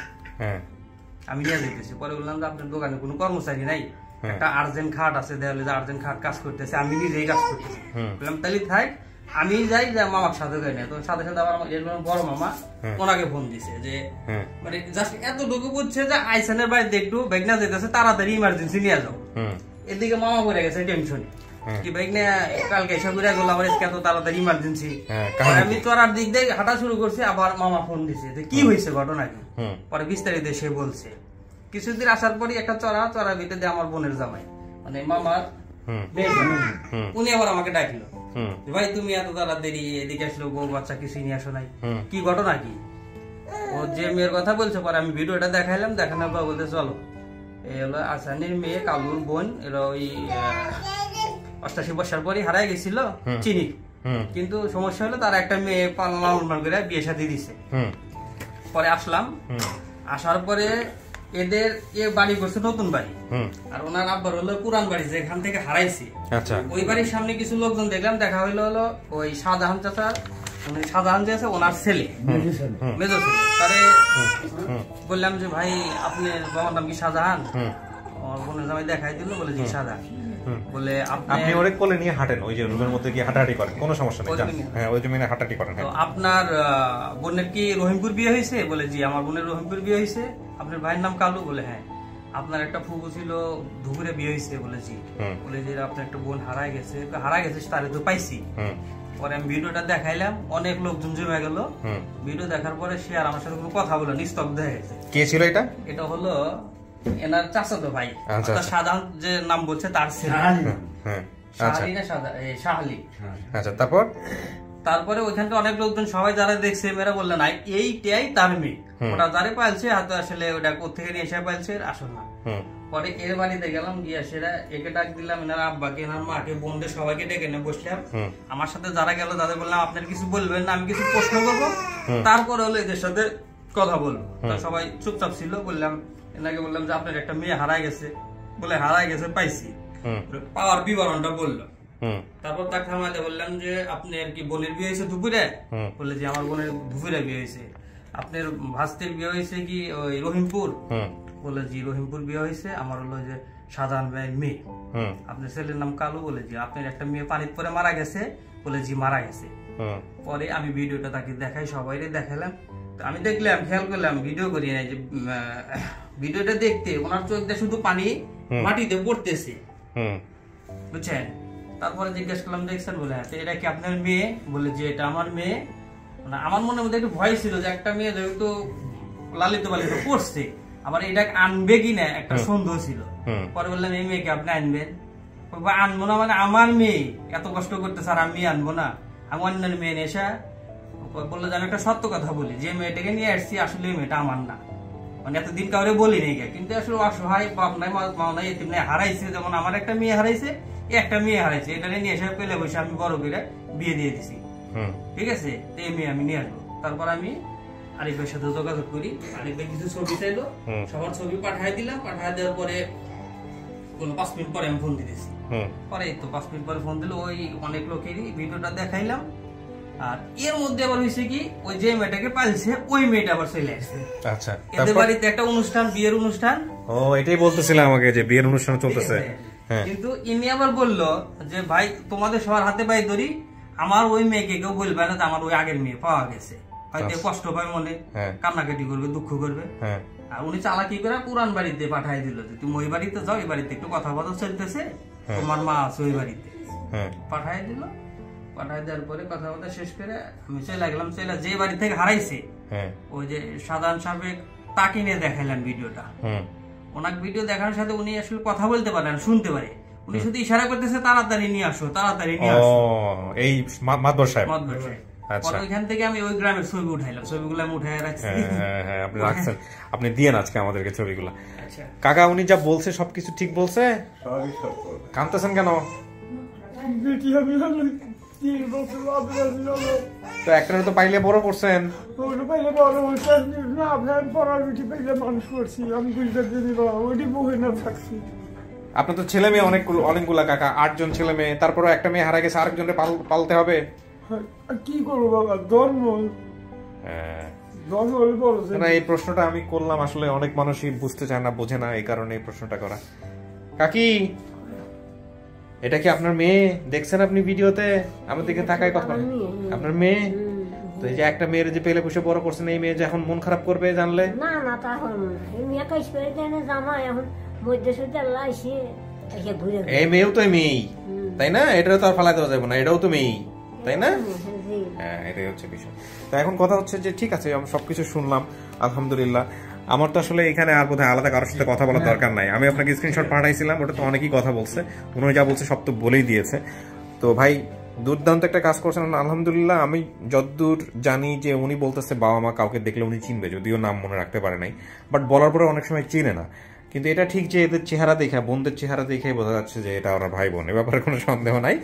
Speaker 1: আমি নিয়ে যেতেছি। পরে বললাম যে আপনার দোকানে কোনো কর্মচারী নাই, একটা আর্জেন্ট খাট আছে, দেখালে যে আর্জেন্ট খাট কাজ করতেছে, আমি নিজেই কাজ করতেছি। বললাম তাহলে থাক, আমি যাই, যে মামার সাথে যাই না। তো সাথে সাথে আবার বড় মামা ওনাকে ফোন দিছে, যে মানে জাস্ট এতটুকু বুঝছে যে আইসানের বাড়িতে একটু বেগনা যেতেছে, তাড়াতাড়ি ইমার্জেন্সি নিয়ে যাও। এদিকে মামা পড়ে গেছে টেনশনে, কি বেগনা কালকে এসে ঘুরে গেল, আবার এত তাড়াতাড়ি ইমার্জেন্সি। আমি চড়ার দিক দিয়ে হাঁটা শুরু করছি, আবার মামা ফোন দিছে যে কি হয়েছে ঘটনা কি। পরে বিস্তারিত সে বলছে। কিছুদিন আসার পরই একটা চড়ার ভিতরে আমার বোনের জামাই, মানে মামার উনি আবার আমাকে ডাকলো, ভাই তুমি এত তাড়াতাড়ি এদিকে আসলো, বউ বাচ্চা কিছু নিয়ে আসো নাই, কি ঘটনা কি? ও যে মেয়ের কথা বলছে, পরে আমি ভিডিওটা দেখাইলাম, দেখানোর পর বলতে চলো এই হলো আসানির মেয়ে কালুর বোন, এরা ওই 88 বছর পরই হারাই গেছিল চিনি, কিন্তু সমস্যা হলো তার একটা মেয়ে পালন করে বিয়ে শাদী দিছে। পরে আসলাম, আসার পরে এদের বাড়ি করছে নতুন বাড়ি, আর ওনার আব্বার হলো পুরান বাড়ি যেখান থেকে হারাইছে। ওই বাড়ির সামনে কিছু লোকজন দেখলাম, দেখা হলো ওই শাহজাহান চাচা, শাহজাহান যে আছে ওনার ছেলে, মেজর ছেলে। তারে বললাম যে ভাই আপনার বাবার নাম কি শাহজাহান? আমার বোনের জামাই দেখাই দিল, বলে জি শাহজাহান। বলে
Speaker 2: আপনি ওরে কোলে নিয়ে হাঁটেন, ওই যে রুমের মধ্যে গিয়ে হাঁটাহাঁটি করেন, কোনো সমস্যা নেই, হ্যাঁ ওই জমিনে হাঁটাহাঁটি করেন।
Speaker 1: তো আপনার বোনের কি রহিমপুর বিয়ে হয়েছে? বলে জি আমার বোনের রহিমপুর বিয়ে হয়েছে। আপনার ভাইয়ের নাম কালু? বলে হ্যাঁ। আপনার একটা ফুফু ছিল ধুপুরে বিয়ে হয়েছে? বলে জি। বলে যে আপনার একটা বোন হারাই গেছে। তারে তো পাইছি। পরে আমি ভিডিওটা দেখাইলাম, অনেক লোকজন জমে গেল। ভিডিও দেখার পরে সে আর আমার সাথে কোনো কথা বলে নিস্তব্ধ হয়ে গেছে।
Speaker 2: কে ছিল এটা?
Speaker 1: এটা হলো এনার চাচাতো ভাই, সাধারণ যে নাম বলছে তার ছেলে।
Speaker 2: আচ্ছা
Speaker 1: তারপরে ওইখানটা অনেক লোকজন সবাই যারা দেখছে মেয়েরা বললেন এইটাই তার মেয়ে, ওটা যারে পাইছে হয়তো আসলে ওটা কোথেকে নিয়ে এসে পাইছে আসল না। পরে এর বাড়িতে গেলাম, গিয়ে সেটা একে ডাক দিলাম, এনার আব্বাকে, এনার মাকে, বোনদের সবাইকে ডেকে নিয়ে বসলাম। আমার সাথে যারা গেল তাদের বললাম আপনার কিছু বলবেন না, আমি কিছু প্রশ্ন করবো, তারপরে হলো এদের সাথে কথা বলবো। সবাই চুপচাপ ছিল। বললাম এনাকে, বললাম যে আপনার একটা মেয়ে হারাই গেছে। বলে হারাই গেছে পাইছি, পাওয়ার বিবরণটা বললো। তারপর তাকে থামাইতে বললাম যে আপনার কি বোনের বিয়ে হয়েছে দুপুরে? বলে যে আমার বোনের দুপুরে বিয়ে হয়েছে। আপনার ভাস্তের বিয়ে হয়েছে কি ওই রহিমপুর? বলে জি রহিমপুর বিয়ে হয়েছে। আমার হলো যে শাহজাহান ভাইয়ের মেয়ে। আপনার ছেলের নাম কালু? বলে জি। আপনার একটা মেয়ে পানিতে পরে মারা গেছে? বলে জি মারা গেছে। পরে আমি ভিডিওটা তাকে দেখাই, সবাই দেখালাম। আমি দেখলাম, খেয়াল করলাম, ভিডিও করি নাই যে ভিডিওটা দেখতে ওনার চোখ দিয়ে শুধু পানি মাটিতে পড়তেছে, বুঝছেন? তারপরে জিজ্ঞেস করলাম দেখছেন? বলে হ্যাঁ। এটা কি আপনার মেয়ে? বলে যে এটা আমার মেয়ে। মানে আমার মনের মধ্যে একটু ভয় ছিল যে একটা মেয়ে যেহেতু লালিত পালিত করছে, আবার এটা আনবে কিনা একটা সন্দেহ ছিল। পরে বললাম এই মেয়েকে আপনি আনবেন? আনবো না মানে আমার মেয়ে এত কষ্ট করতেছে আর আমি আনবো না? আমি অন্যের মেয়ে এসে বললো যে আমি একটা সত্য কথা বলি, যে মেয়েটাকে নিয়ে আসছি আসলে এই মেয়েটা আমার না। মানে এতদিন কাউরে বলি নেই, কিন্তু আসলে অসহায় বাপ নাই মা নাই এতিম নাই, হারাইছে। যেমন আমার একটা মেয়ে হারাইছে, একটা মেয়ে হারাইছে, এটা নিয়ে এসে পেলে বসে আমি বড় করে বিয়ে দিয়ে দিছি। ঠিক আছে, এই মেয়ে আমি নিয়ে আসবো। তারপর আমি আরিফের সাথে যোগাযোগ করি, আরিফের কিছু ছবি চাইলো, সবার ছবি পাঠাই দিলাম। পাঠাই দেওয়ার পরে কোন 5 মিনিট পরে আমি ফোন দিতেছি। পরে তো 5 মিনিট পরে ফোন দিল, ওই অনেক লোকেরই ভিডিওটা দেখাইলাম। আর এর মধ্যে আবার হয়েছে কি, ওই যে মেয়েটাকে পাইছে ওই মেয়েটা আবার চলে আসছে।
Speaker 2: আচ্ছা,
Speaker 1: এদের বাড়িতে একটা অনুষ্ঠান, বিয়ের অনুষ্ঠান।
Speaker 2: ও এটাই বলতেছিলাম আমাকে যে বিয়ের অনুষ্ঠান চলতেছে।
Speaker 1: কিন্তু ইনি আবার বললো যে ভাই তোমাদের সবার হাতে পাই ধরি, আমার ওই মেয়েকে কেউ বলবে না আমার ওই আগের মেয়ে পাওয়া গেছে। হয়তো কষ্ট পায় মনে, কান্নাকাটি করবে, দুঃখ করবে। আর উনি চালাকি করে পুরান বাড়িতে পাঠাই দিল যে তুমি ওই বাড়িতে যাও, এই বাড়িতে একটু কথাবার্তা চলতেছে, তোমার মা আছে ওই বাড়িতে। পাঠাই দিল। পাঠাই দেওয়ার পরে কথাবার্তা শেষ করে আমি চলে গেলাম। চলে যে বাড়ি থেকে হারাইছে ওই যে সাধারণ সাবেক তাকে নিয়ে দেখাইলাম ভিডিওটা। ওনার ভিডিও দেখানোর সাথে উনি আসলে কথা বলতে পারেন, শুনতে পারে। উনি শুধু ইশারা করতেছে তাড়াতাড়ি নিয়ে আসো, তাড়াতাড়ি নিয়ে আসো।
Speaker 2: এই মাতবর সাহেব।
Speaker 1: আচ্ছা, ওইখান থেকে আমি ওই গ্রামের ছবি উঠাইলাম, ছবিগুলো আমি উঠাই রাখছি।
Speaker 2: হ্যাঁ আপনি রাখছেন, আপনি দিয়েন আজকে আমাদেরকে ছবিগুলো। কাকা উনি যা বলছে সবকিছু ঠিক বলছে? কাঁদতেছেন কেন?
Speaker 4: 3 বছর অপারেশন হলো।
Speaker 2: তো একটারে তো পাইলে বড় করছেন।
Speaker 4: ওটা পাইলে বড় হচ্ছে না, আপনার পড়ার বেটি পাইলে মানুষ করছি আমি 2টা দিনই বাবা ওটি বহে না থাকছি।
Speaker 2: আপনার তো ছেলে মেয়ে অনেকগুলা কাকা, 8 জন ছেলে মেয়ে, তারপরে একটা মেয়ে হারা গেছে, আরেকজনকে পালতে হবে।
Speaker 4: কি করবো বাবা, ধর্ম হলে বড়।
Speaker 2: না, এই প্রশ্নটা আমি করলাম, আসলে অনেক মানুষই বুঝতে চায় না, বোঝে না, এই কারণে এই প্রশ্নটা করা। কাকি, এটা কি আপনার মেয়ে? দেখছেন আপনি ভিডিওতে? আমার দিকে তাকায় কথা বলেন। আপনার মেয়ে? তো এই যে একটা মেয়ের যে পেলে পুষে বড় করছেন, এই মেয়ে যে এখন মন খারাপ করবে জানলে?
Speaker 7: না না, তা হল না। এই মেয়ে কাজ করে দেয় না, জামা এখন মধ্যে সুদ্ধে আল্লাহ এসে ঘুরে।
Speaker 2: এই মেয়েও তো মেয়েই, তাই না? এটা তো আর ফালাই দেওয়া যাবে না, এটাও তো মেয়েই, তাই না? হ্যাঁ, এটাই হচ্ছে বিষয়। তো এখন কথা হচ্ছে যে ঠিক আছে, আমি সবকিছু শুনলাম, আলহামদুলিল্লাহ। আমার তো আসলে এখানে আর বোধহয় আলাদা কারোর সাথে কথা বলার দরকার নাই। আমি আপনাকে স্ক্রিনশট পাঠাইছিলাম, ওটা তো অনেকেই কথা বলছে, উনি যা বলছে সব তো বলেই দিয়েছে। তো ভাই, দুর্দান্ত একটা কাজ করছেন আলহামদুলিল্লাহ। আমি যতদূর জানি যে উনি বলতেছে বাবা মা কাউকে দেখলে উনি চিনবে, যদিও নাম মনে রাখতে পারে নাই, বাট বলার পরে অনেক সময় চিনে না। কিন্তু এটা ঠিক যে এদের চেহারা দেখে, বোনদের চেহারা দেখেই বোঝা যাচ্ছে যে এটা ওরা ভাই বোন, এ ব্যাপারে কোনো সন্দেহ নাই।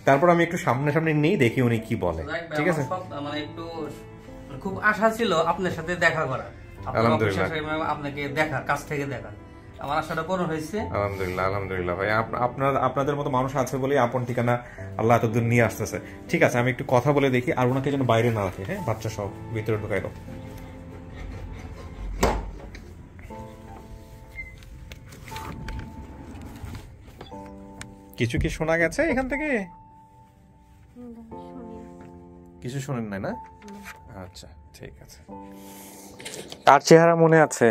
Speaker 2: তারপর আমি একটু সামনে নিয়ে দেখি উনি কি বলে, ঠিক আছে?
Speaker 1: মানে একটু খুব আশা ছিল আপনার সাথে দেখা করার, আপনাকে দেখা, কাছ থেকে দেখা, আমার আশাটা পূরণ হয়েছে
Speaker 2: আলহামদুলিল্লাহ। আলহামদুলিল্লাহ ভাই, আপনাদের মতো মানুষ আছে বলেই আপন ঠিকানা আল্লাহ এতদূর নিয়ে আসতেছে। ঠিক আছে, আমি একটু কথা বলে দেখি, আর ওনাকে যেন বাইরে না রাখে। হ্যাঁ, বাচ্চা সব ভিতরে ঢুকাই দাও। কিছু কি শোনা গেছে এখান থেকে? কিছু শোনেন নাই না? আচ্ছা, ঠিক আছে। তার চেহারা মনে আছে?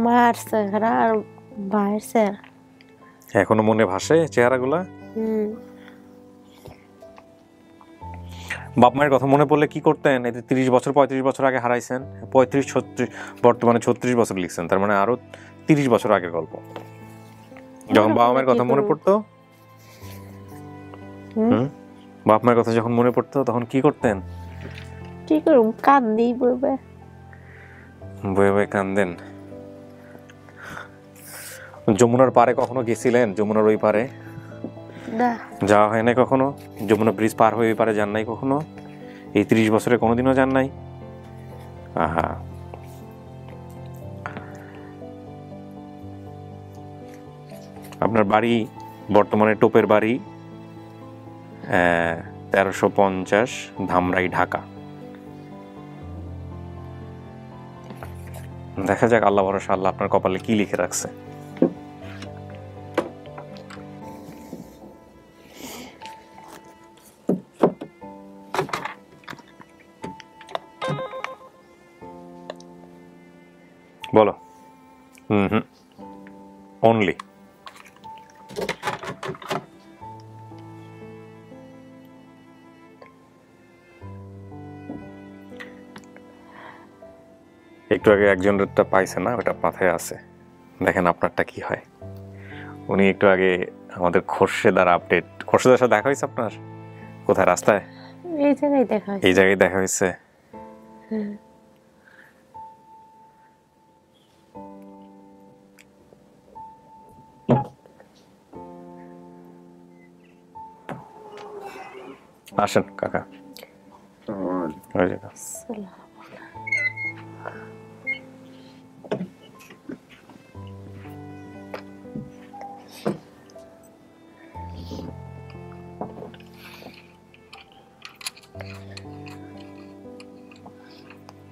Speaker 3: মার চেহারা আর ভাইয়ের চেহারা
Speaker 2: এখনো মনে ভাসে চেহারাগুলা? বাপ মায়ের কথা মনে পড়লে কি করতেন? এই 30 বছর 35 বছর আগে হারাইছেন, 35-36, বর্তমানে 36 বছর লিখছেন, তার মানে আরো 30 বছর আগের গল্প। যখন বাবা মায়ের কথা মনে পড়তো, বাপ মায়ের কথা যখন মনে পড়তো তখন কি করতেন?
Speaker 3: কি করব, কান্দি বইবে
Speaker 2: বইবে কান্দেন। যমুনার পারে কখনো গেছিলেন? যমুনার ওই পারে
Speaker 3: না,
Speaker 2: যাওয়া হয় না কখনো? যমুনা ব্রিজ পার হয়ে ওই পারে যান নাই কখনো? এই 30 বছরে কোনোদিনও যান নাই? আহা, আপনার বাড়ি বর্তমানে টোপের বাড়ি, 1350, ধামরাই, ঢাকা। দেখা যাক, আল্লাহ ভরসা, আল্লাহ আপনার কপালে কি লিখে রাখছে। বলো। অনলি একটু আগে একজনেরটা পাইছে না, ওটা মাথায় আছে, দেখেন আপনারটা কি হয়। উনি একটু আগে আমাদের খোরশেদার আপডেট, খোরশেদার সাথে দেখা হয়েছে আপনার? কোথায়? রাস্তায়?
Speaker 3: এই জায়গায় দেখা হয়েছে।
Speaker 2: এই জায়গায় দেখা হয়েছে? আসেন কাকা।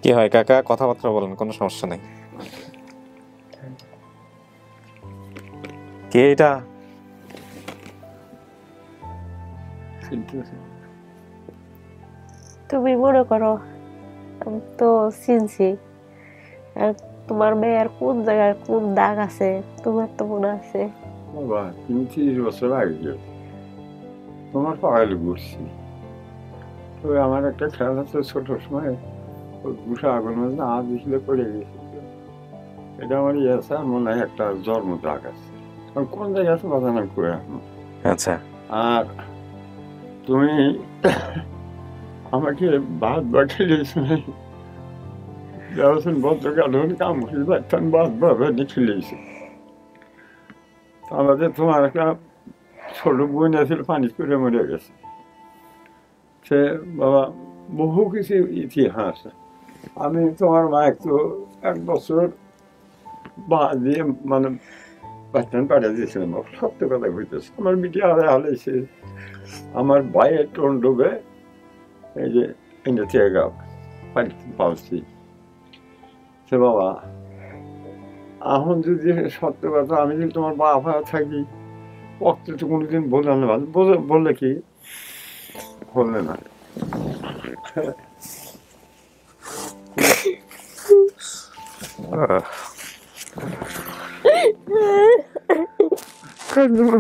Speaker 2: কি হয় কাকা, কথাবার্তা বলেন, কোনো সমস্যা নেই। কে এটা?
Speaker 3: তুমি মনে করো আমি তো চিনছি, তোমার মেয়ের কোন জায়গায় কোন দাগ আছে তোমার তো মনে আছে?
Speaker 4: বাবা, তুমি 30 বছর আগে তোমার পাগল ঘুরছি। তবে আমার একটা খেয়াল আছে, ছোট সময় ওই গুসা আগুনের মধ্যে হাত দিছিলে পড়ে গেছিল। এটা আমার ইয়ে আছে, মনে হয় একটা জন্ম দাগ আছে, কোন জায়গায় আছে বাজার নাম করে এখন।
Speaker 2: আচ্ছা,
Speaker 4: আর তুমি আমাকে ভাত খেলিয়েছো নাই, যখন বদ্রকাল কাম করে বাদ খেলিয়েছি। আমাদের তোমার একটা ছোট বোন আছিল পানি করে মরে গেছে। সে বাবা বহু কিছু ইতিহাস। আমি তোমার মা একটু 1 বছর দিয়ে মানে বাচ্চান পাঠিয়ে দিয়েছিলাম। সত্য কথা কইতেছে, আমার মিডিয়া হারাইছে, আমার ভাইয়ের টোন ডুবে এই যে ইন্ডিয়া গাও পানি পালছি। সে বাবা এখন যদি সত্য কথা, আমি যদি তোমার বাবা থাকি অক্ত তো কোনোদিন বললাম না, বললে কি বললে না।
Speaker 3: তুমি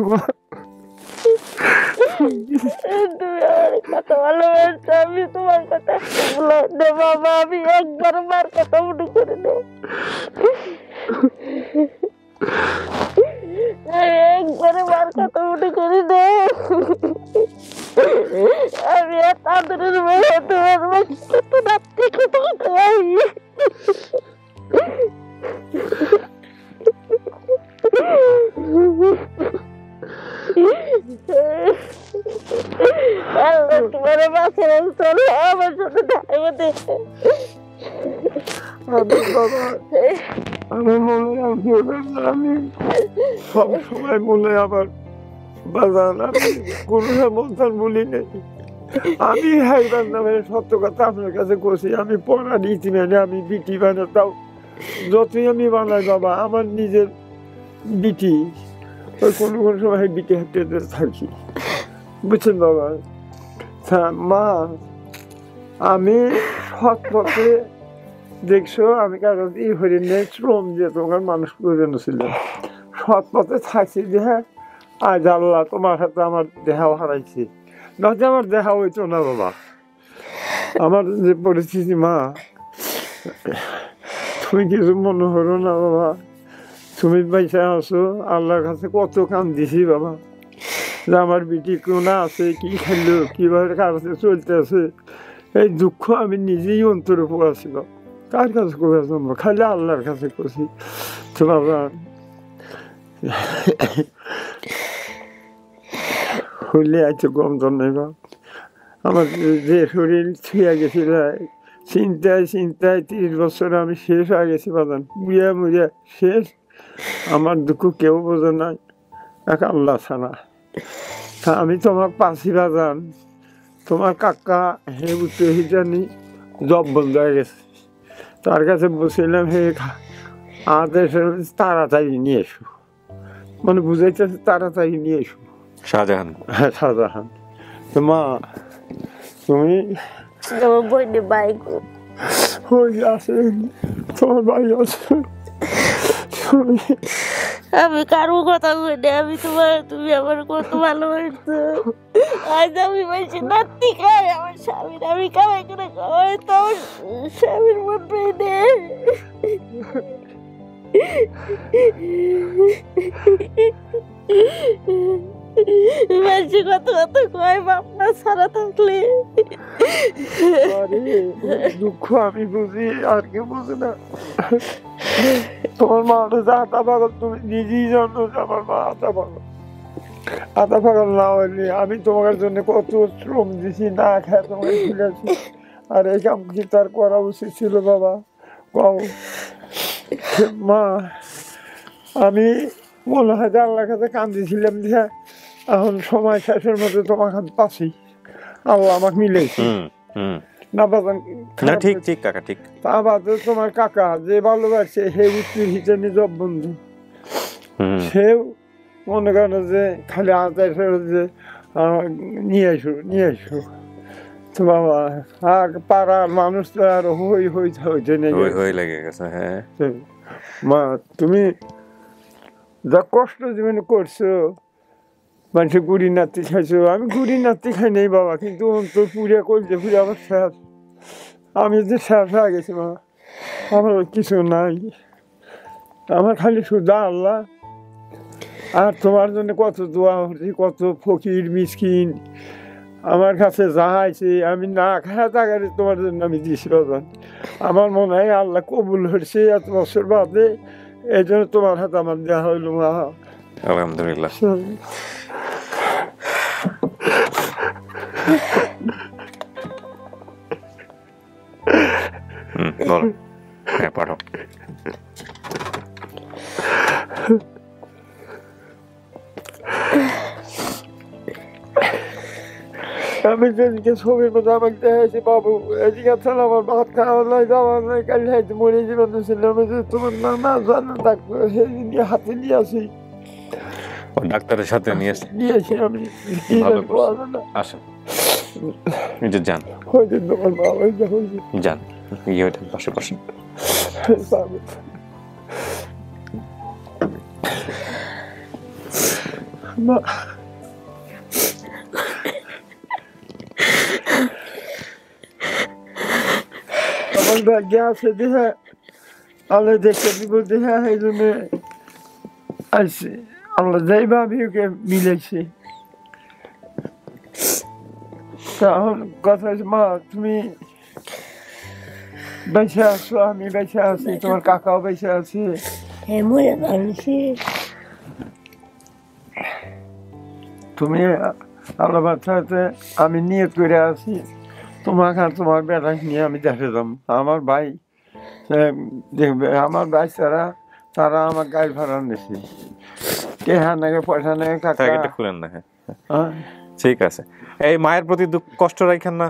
Speaker 3: আমার কথা ভালোবাসছো, আমি তোমার কথা বলে দে বাবা, আমি একবার মার কথা মনে করে দে, একবারে মার কথা মনে করে দে। আমি এত আদরের মেয়ে, তোমার কত রাত্রি কত খাই। তোমার বাসার চলে আমার সাথে
Speaker 4: আমার মনে আমি সব সময় মনে আবার বাজান আমি কোনো সন্তান বলি নেই। আমি হাইবার নামে সত্য কথা আপনার কাছে করছি। আমি পড়া নীতি মেনে আমি বিটি বানাতাম, যতই আমি বানাই বাবা আমার নিজের বিটি, ওই কোনো কোনো সময় বিটি হাঁটতে থাকি, বুঝছেন বাবা। মা আমি সৎ পথে দেখছো, আমি কারণ ই হরি নেই শ্রম দিয়ে তোমার মানুষ প্রয়োজন ছিল, সৎ পথে থাকছি যে হ্যাঁ আজ আল্লাহ তোমার হাতে আমার দেহা হারাইছি, নয়তো আমার দেখা হইতো না বাবা। আমার যে পরিস্থিতি মা, তুমি কিছু মনে করো না বাবা, তুমি পয়সা আছো, আল্লাহর কাছে কত কাম দিছি বাবা, যে আমার বিটি কোনা আছে, কি খেললো, কিভাবে কাছে চলতে আছে, এই দুঃখ আমি নিজেই অন্তরে পড়াছিল। কার কাছে করেছি আমরা, খালি আল্লাহর কাছে করছি। তো বাবা হইলে আছে কম তো নেই বা, আমার যে শরীর ছুঁয়া গেছিল চিন্তায় চিন্তায় 30 বছর আমি শেষ হয়ে গেছি বাজান, মুড়িয়া মুড়িয়া শেষ। আমার দুঃখ কেউ বোঝে নাই, এক আল্লাহ ছাড়া। তা আমি তোমার পাশি বাজান, তোমার কাকা হে উত্তর জানি জব বন্ধ হয়ে গেছে, তার কাছে বসছিলাম, হে আমাদের তাড়াতাড়ি নিয়ে এসো, মানে বুঝাইতেছে তাড়াতাড়ি নিয়ে এসো।
Speaker 2: শাহজাহান,
Speaker 4: হ্যাঁ শাহজাহান। তো মা তুমি
Speaker 3: আমার বইনে বাইক
Speaker 4: ওই আছে, তোমার বাড়ি আছে,
Speaker 3: আমি কারো কথা বলি, আমি তোমার, তুমি আমার কত ভালোবাসছো। আজ আমি বলছি নাতি খাই আমার স্বামীর, আমি কামাই করে খাওয়াই, তো আমার স্বামীর মন পেয়ে নেই। মানুষের কত কত কয় বাপনা ছাড়া থাকলে
Speaker 4: দুঃখ আমি বুঝি, আর কি বুঝি না। তোমার মা আধা পাগল, তুমি নিজেই জানো যে আমার মা আধা পাগল। আধা পাগল না হইলে আমি তোমার জন্য কত শ্রম দিছি, না খায় তোমাকে ফিরেছি, আর এই কাম কি তার করা উচিত ছিল বাবা কও। মা আমি মনে হয় যে আল্লাহর কাছে কান্দিছিলাম যে এখন সময় শেষের মধ্যে তোমার হাত পাচ্ছি, আল্লাহ আমাকে মিলেছি না বাজান।
Speaker 2: না ঠিক ঠিক কাকা ঠিক।
Speaker 4: তা বাদে তোমার কাকা যে ভালোবাসে হে উত্তর হিসেবে জব বন্ধু, সেও মনে করো যে খালি আদায় ফেরত যে নিয়ে এসো নিয়ে এসো। তো বাবা আর পাড়ার মানুষ তো আর হই হই হই
Speaker 2: লেগে গেছে। হ্যাঁ
Speaker 4: মা তুমি যা কষ্ট জীবনে করছো, মানুষের গুড়ি নাতি খাইছো, আমি গুড়ি নাতি খাই নেই বাবা, কিন্তু অন্তর পুড়ে করছে পুড়ে আমার শেষ, আমি যে শেষ হয়ে গেছি মা, আমার কিছু নাই, আমার খালি শুধু আল্লাহ। আর তোমার জন্য কত দোয়া হচ্ছে, কত ফকির মিসকিন আমার কাছে যা আছে আমি না খাওয়া টাকারে তোমার জন্য আমি দিয়েছি বাবা। আমার মনে হয় আল্লাহ কবুল হচ্ছে এত বছর বাদে, এই জন্য তোমার হাতে আমার দেওয়া হইল মা।
Speaker 2: আলহামদুলিল্লাহ। বলো, হ্যাঁ পাঠাও।
Speaker 8: আমি যেদিকে ছবির মধ্যে আমাকে দেখাইছি বাবু, এদিকে ছাড়া আমার ভাত খাওয়া নাই, যাওয়া নাই, কাল হাইতে মরে জীবন ছিল। আমি যে তোমার না জানো ডাক্তার সেদিন হাতে নিয়ে আসি,
Speaker 2: ডাক্তারের সাথে
Speaker 8: নিয়েছি আমি।
Speaker 2: আসেন, নিজে যান,
Speaker 8: ওই দিন তোমার মা ওই
Speaker 2: যান, গিয়ে ওইটা পাশে পাশে।
Speaker 8: আমার ভাগ্যে আছে দেখে, আল্লাহ দেখে দিব দেখে, এই জন্য আসছি। আল্লাহ যাইবা আমি ওকে মিলেছি। তখন কথা হচ্ছে, মা তুমি বেঁচে আছো, আমি বেঁচে আছি, তোমার কাকাও বেঁচে আছে। তুমি আল্লাহ বাচ্চাতে আমি নিয়ত করে আছি, তোমাকে আর তোমার বেটাকে নিয়ে আমি দেখে যাম। আমার ভাই দেখবে, আমার ভাই তারা আমার গাড়ি ভাড়া নিয়েছে, টেহা নাকি পয়সা নাকি কাকা
Speaker 2: খুলেন না। হ্যাঁ ঠিক আছে। এই মায়ের প্রতি কষ্ট রাখেন না,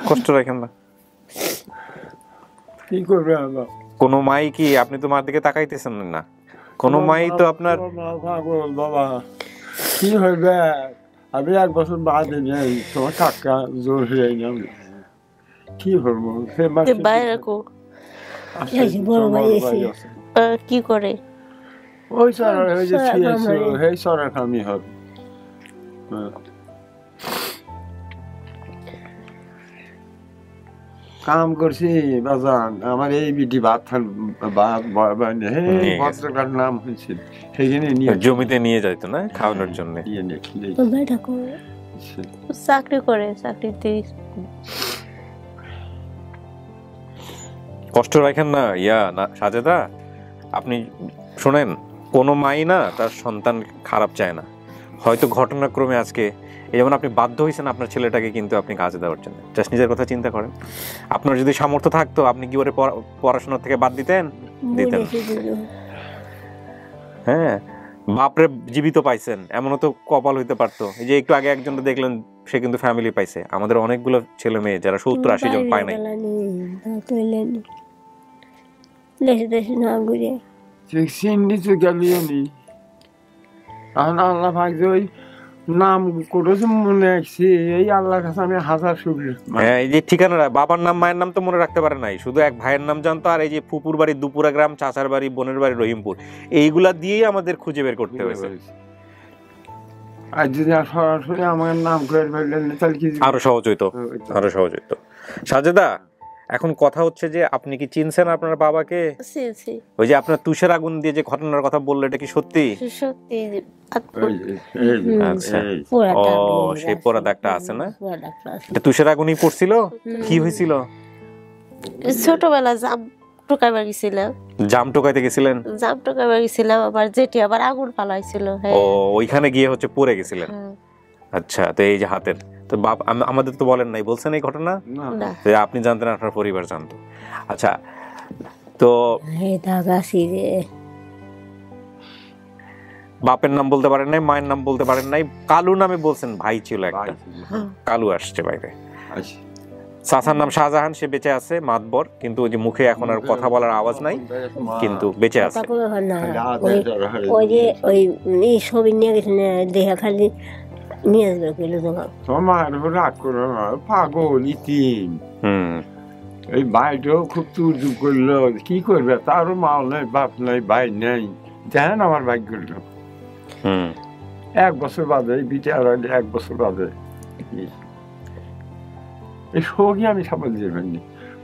Speaker 2: কষ্ট রাখেন না।
Speaker 8: কি করবে আমার
Speaker 2: কোন মাই কি, আপনি তো মার দিকে তাকাইতেছেন না, কোন মাই তো আপনার
Speaker 8: বাবা কি হইবে। আমি 1 বছর বাদে নেই, তোমার কাকা জোর হয়ে যাবে, কি করবো।
Speaker 3: কি করে
Speaker 8: ওই সরার ওই যে সেই সরার কামই হবে। কাম করছি বাজান, আমার এই বিটি ভাত নাম হয়েছিল, সেইখানে
Speaker 2: জমিতে নিয়ে যাইতো না খাওয়ানোর জন্য।
Speaker 3: চাকরি করে, চাকরিতে
Speaker 2: কষ্ট রাখেন না না সাজেদা। আপনি শোনেন, কোনো মাই না তার সন্তান খারাপ চায় না। হয়তো ঘটনাক্রমে আজকে যেমন আপনি বাধ্য হয়েছেন আপনার ছেলেটাকে কিন্তু আপনি কাজে দেওয়ার জন্য, জাস্ট নিজের কথা চিন্তা করেন। আপনার যদি সামর্থ্য থাকতো আপনি কি ওরে পড়াশোনা থেকে বাদ দিতেন? দিতেন। হ্যাঁ, বাপরে জীবিত পাইছেন, এমনও তো কপাল হইতে পারতো। এই যে একটু আগে একজনটা দেখলেন, সে কিন্তু ফ্যামিলি পাইছে। আমাদের অনেকগুলো ছেলে মেয়ে যারা 70-80 জন পায় নাই।
Speaker 8: আল্লাহ ভাগ্য ওই নাম করেছে মনে রাখছি, এই আল্লাহর কাছে আমি হাজার শুকরিয়া।
Speaker 2: হ্যাঁ, এই যে ঠিকানা, বাবার নাম মায়ের নাম তো মনে রাখতে পারে নাই, শুধু এক ভাইয়ের নাম জানতো। আর এই যে ফুপুর বাড়ি দুপুরা গ্রাম, চাচার বাড়ি, বোনের বাড়ি রহিমপুর, এইগুলা দিয়েই আমাদের খুঁজে বের করতে হয়েছে।
Speaker 8: আর যদি সরাসরি আমার নাম করে ফেললেন তাহলে কি
Speaker 2: আরো সহজ হইতো, আরো সহজ হইতো। সাজেদা, এখন কথা হচ্ছে যে আপনি কি চিনছেন আপনার বাবাকে? ওই যে আপনার তুষের আগুন দিয়ে যে ঘটনার কথা বললো, এটা কি সত্যি?
Speaker 3: সত্যি।
Speaker 2: ও, সেই পোড়া দাগটা আছে না? এটা তুষের আগুনই পড়ছিল? কি হয়েছিল?
Speaker 3: ছোটবেলা জাম টোকাইবার গেছিলাম।
Speaker 2: জাম টোকাইতে গেছিলেন?
Speaker 3: জাম টোকাইবার গেছিলাম, আবার যেটি আবার আগুন ফালাইছিল।
Speaker 2: ও, ওইখানে গিয়ে হচ্ছে পড়ে গেছিলেন। আচ্ছা, তো এই যে হাতের তো বাপ আমাদের তো বলেন নাই, বলছেন এই ঘটনা? আপনি জানতেন, আপনার পরিবার জানতো। আচ্ছা, তো বাপের নাম বলতে পারেন নাই, মায়ের নাম বলতে পারেন নাই, কালু নামে বলছেন। ভাই ছিল একটা, কালু আসছে বাইরে। চাচার নাম শাহজাহান, সে বেঁচে আছে, মাতবর, কিন্তু ওই যে মুখে এখন আর কথা বলার আওয়াজ নাই, কিন্তু বেঁচে আছে।
Speaker 7: ওই যে ওই ছবি নিয়ে গেছে দেখা খালি নিয়ে আসবে
Speaker 8: তোমার রাগ করো না, পাগল ইতিম। এই ভাইটাও খুব তুরজুক করলো, কি করবে, তারও মা নাই, বাপ নাই, ভাই নেই। দেখেন আমার ভাই করলো 1 বছর বাদে, এই বিটে আর 1 বছর বাদে এই শোকই আমি সাফল দিয়ে ফেললি।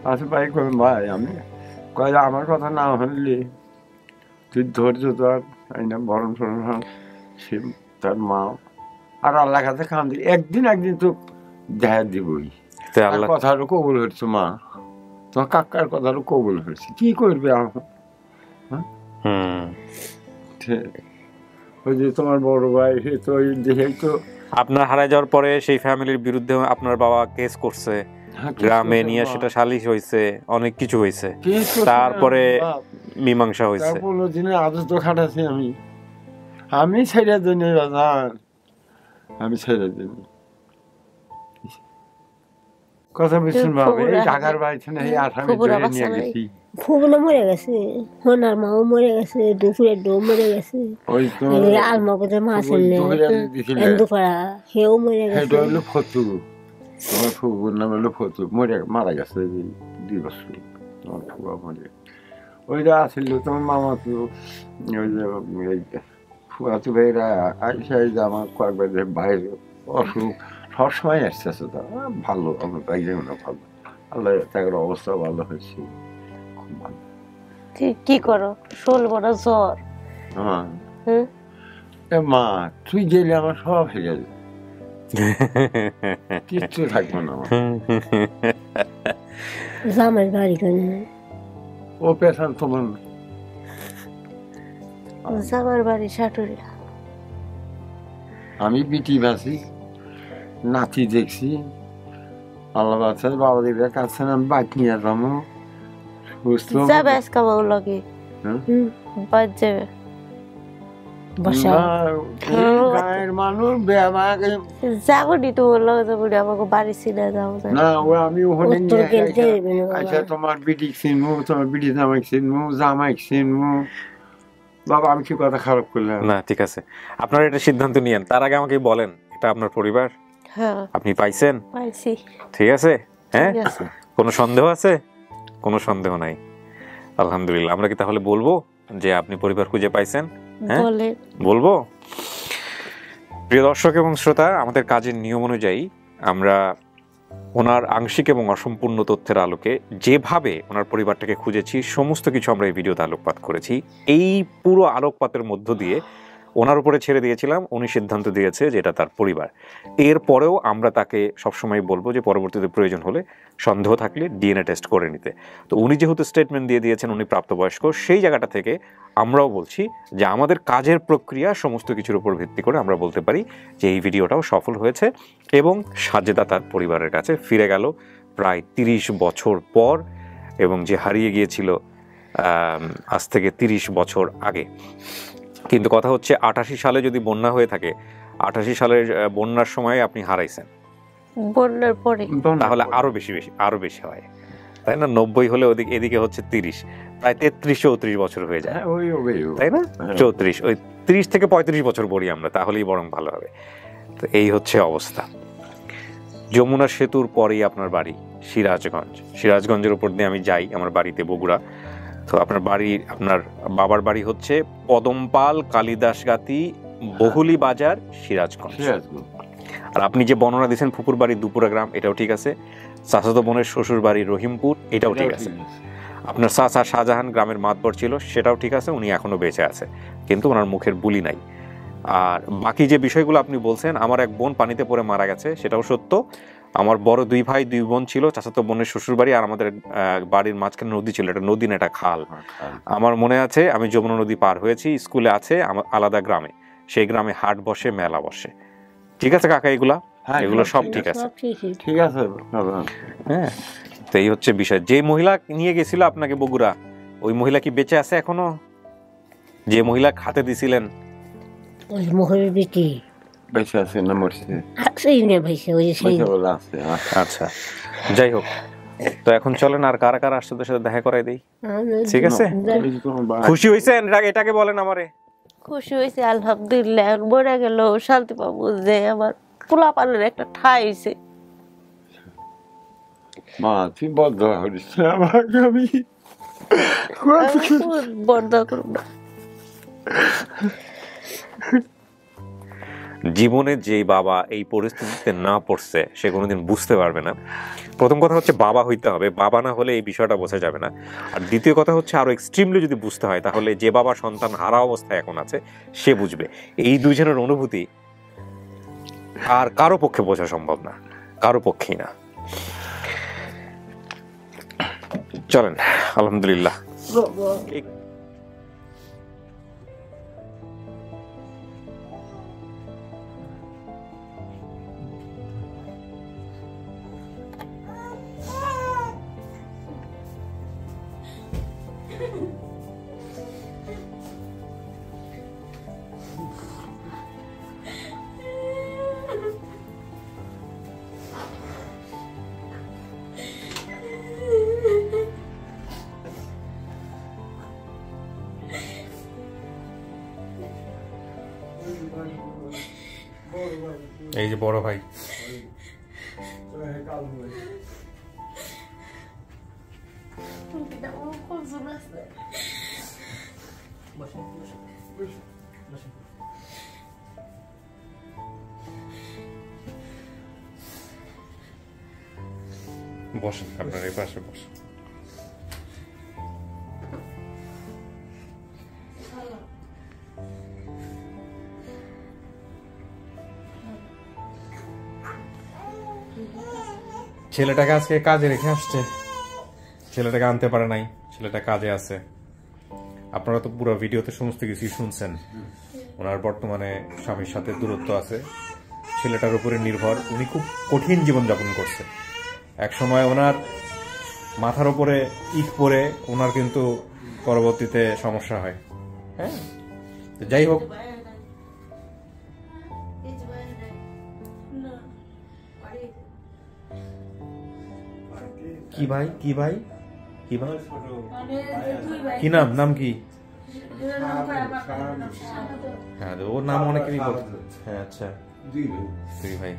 Speaker 8: আচ্ছা ভাই কই, ভাই আমি কয় আমার কথা না হলি তুই ধৈর্য ধর, না বরণ সরণ হন, সে তার মা আর আল্লাহ কাছে খান দিই, একদিন তো দেখা দিবই। কথারও কবুল হচ্ছে, মা তোমার কাকার কথারও কবুল হচ্ছে, কি করবে ওই যে তোমার বড় ভাই সে তো ওই দেখেই তো
Speaker 2: আপনার হারায় যাওয়ার পরে সেই ফ্যামিলির বিরুদ্ধে আপনার বাবা কেস করছে, গ্রামে নিয়ে সেটা সালিশ হয়েছে, অনেক কিছু হয়েছে, তারপরে মীমাংসা হয়েছে।
Speaker 8: 15 দিনের আদর তো খাটাছি আমি ছেড়ে দিই বাজার, আমি ছেড়ে দিই। কথা বুঝছেন বাবা, এই ঢাকার বাড়িতে না এই আসামি ধরে নিয়ে গেছি।
Speaker 7: ফুবনা মরে গেছে, সোনার মাও মরে গেছে, দুপুরের ডো মরে গেছে,
Speaker 8: ওই তো
Speaker 7: আলমাপদের মা ছেলে দুপুরা সেও মরে গেছে।
Speaker 8: এটা হলো ফতু, তোমার ফুবুর নাম হলো ফতু, মারা গেছে 2 বছর। তোমার ফুবা মরে, ওইটা আসছিল তোমার মামা তো ওই যে ফুয়াতু ভাইরা আইসা আমার কয়েকবার বাইরে অসুখ সবসময় আসতেছে, তারা ভালো, আমার একজন ভালো, আল্লাহ তাদের অবস্থা ভালো হয়েছে, খুব ভালো।
Speaker 3: কি করো? 16 বড় জ্বর।
Speaker 8: মা তুই গেলে আমার সব হয়ে যাবে, কিচ্ছু থাকবে না আমার।
Speaker 7: জামাই বাড়ি কেন?
Speaker 8: ও পেশান তোমার
Speaker 3: জামার বাড়ি সাটুরি।
Speaker 8: আমি বিটি বাসি, নাতি দেখছি, আল্লাহ বাচ্চা বাবাদের কাছে আমি বাইক নিয়ে যাবো,
Speaker 3: যাবে আজকে আমার লগে, বাদ যাবে
Speaker 8: গায়ের মানুষ
Speaker 3: যাবো নি তোমার লগে, যাবো নি আমাকে বাড়ি ছিনে যাবো
Speaker 8: না। ও আমি ওখানে আচ্ছা তোমার বিটি চিনবো, তোমার বিটি জামাই চিনবো, জামাই চিনবো। বাবা আমি কি কথা খারাপ করলাম?
Speaker 2: না ঠিক আছে, আপনারা এটা সিদ্ধান্ত নিয়েন, তার আগে আমাকে বলেন এটা আপনার পরিবার?
Speaker 3: হ্যাঁ।
Speaker 2: আপনি পাইছেন?
Speaker 3: পাইছি।
Speaker 2: ঠিক আছে, হ্যাঁ, কোনো সন্দেহ আছে? কোনো সন্দেহ নাই, আলহামদুলিল্লাহ। আমরা কি তাহলে বলবো যে আপনি পরিবার খুঁজে পাইছেন? হ্যাঁ বলবো। প্রিয় দর্শক এবং শ্রোতা, আমাদের কাজের নিয়ম অনুযায়ী আমরা ওনার আংশিক এবং অসম্পূর্ণ তথ্যের আলোকে যেভাবে ওনার পরিবারটাকে খুঁজেছি সমস্ত কিছু আমরা এই ভিডিওতে আলোকপাত করেছি। এই পুরো আলোকপাতের মধ্য দিয়ে ওনার উপরে ছেড়ে দিয়েছিলাম, উনি সিদ্ধান্ত দিয়েছে যে এটা তার পরিবার। এরপরেও আমরা তাকে সবসময় বলবো যে পরবর্তীতে প্রয়োজন হলে সন্দেহ থাকলে ডিএনএ টেস্ট করে নিতে। তো উনি যেহেতু স্টেটমেন্ট দিয়ে দিয়েছেন উনি প্রাপ্তবয়স্ক, সেই জায়গাটা থেকে আমরাও বলছি যে আমাদের কাজের প্রক্রিয়া সমস্ত কিছুর উপর ভিত্তি করে আমরা বলতে পারি যে এই ভিডিওটাও সফল হয়েছে এবং সাজেদা তার পরিবারের কাছে ফিরে গেল প্রায় 30 বছর পর, এবং যে হারিয়ে গিয়েছিল আজ থেকে 30 বছর আগে। কিন্তু কথা হচ্ছে 88 সালে যদি বন্যা হয়ে থাকে, 88 সালের বন্যার সময় আপনি হারাইছেন,
Speaker 3: বন্যার পরে
Speaker 2: তাহলে আরো বেশি হয়, তাই না? 90 হলে এদিকে হচ্ছে 30, প্রায় 33-34 বছর হয়ে যায়, তাই না? 34, ওই 30 থেকে 35 বছর বলি আমরা, তাহলেই বরং ভালো হবে। তো এই হচ্ছে অবস্থা। যমুনা সেতুর পরেই আপনার বাড়ি সিরাজগঞ্জের উপর দিয়ে আমি যাই আমার বাড়িতে বগুড়া। তো আপনার বাড়ি, আপনার বাবার বাড়ি হচ্ছে পদমপাল কালিদাসগাতি বহুলি বাজার সিরাজগঞ্জ। আর আপনি যে বর্ণনা দিয়েছেন ফুপুর বাড়ি দুপুরা গ্রাম, এটাও ঠিক আছে। চাচাতো বোনের শ্বশুর বাড়ি রহিমপুর, এটাও ঠিক আছে। আপনার চাচা শাহজাহান গ্রামের মাতবর ছিল, সেটাও ঠিক আছে, উনি এখনো বেঁচে আছে, কিন্তু ওনার মুখের বুলি নাই। আর বাকি যে বিষয়গুলো আপনি বলছেন, আমার এক বোন পানিতে পড়ে মারা গেছে, সেটাও সত্য। আমার বড় 2 ভাই 2 বোন ছিল, চাচাতো বোনের শ্বশুর বাড়ি, আর আমাদের বাড়ির মাঝখানে নদী ছিল, এটা নদী না, এটা খাল। আমার মনে আছে আমি যমুনা নদী পার হয়েছি, স্কুলে আছে আলাদা গ্রামে, সেই গ্রামে হাট বসে, মেলা বসে। ঠিক আছে কাকা, এগুলো সব ঠিক আছে,
Speaker 8: ঠিক আছে।
Speaker 2: হ্যাঁ, তো এই হচ্ছে বিষয়। যে মহিলা নিয়ে গেছিল আপনাকে বগুড়া, ওই মহিলা কি বেঁচে আছে এখনো? যে মহিলা হাতে দিছিলেন,
Speaker 7: ওই মহিলার বেটি
Speaker 8: বেঁচে আছে না মরছে?
Speaker 2: আচ্ছা, যাই হোক। তো এখন চলেন, আর কারা কারা আসছে তোর সাথে দেখা করাই দেই। ঠিক আছে, খুশি হয়েছেন? এটাকে বলেন আমারে।
Speaker 3: খুশি হয়েছে আলহামদুলিল্লাহ, মরে গেল শান্তি পাবো যে আমার পোলা পানের একটা ঠাই হয়েছে।
Speaker 8: মা তুই বদ্ধ করিস আমাকে, আমি
Speaker 3: বদ্ধ করব না।
Speaker 2: জীবনে যেই বাবা এই পরিস্থিতিতে না পড়ছে সে কোনোদিন বুঝতে পারবে না। প্রথম কথা হচ্ছে বাবা হইতে হবে, বাবা না হলে এই বিষয়টা বোঝা যাবে না। আর দ্বিতীয় কথা হচ্ছে আরো এক্সট্রিমলি যদি বুঝতে হয়, তাহলে যে বাবা সন্তান হারা অবস্থায় এখন আছে সে বুঝবে। এই দুইজনের অনুভূতি আর কারো পক্ষে বোঝা সম্ভব না, কারো পক্ষেই না। চলেন, আলহামদুলিল্লাহ। এই যে বড় ভাই। বসেন, আপনার এই পাশে বসেন। ছেলেটাকে আজকে কাজে রেখে আসছে, ছেলেটাকে আনতে পারে নাই, ছেলেটা কাজে আছে। আপনারা তো পুরো ভিডিওতে সমস্ত কিছুই শুনছেন। ওনার বর্তমানে স্বামীর সাথে দূরত্ব আছে, ছেলেটার উপরে নির্ভর। উনি খুব কঠিন জীবনযাপন করছে। এক সময় ওনার মাথার উপরে ইট পড়ে ওনার কিন্তু পরবর্তীতে সমস্যা হয়। হ্যাঁ, যাই হোক, কি ভাই কি ভাই কি ভাই কি নাম, নাম কি? হ্যাঁ, ওর নাম অনেকেরই বল। হ্যাঁ, আচ্ছা, দুই ভাই।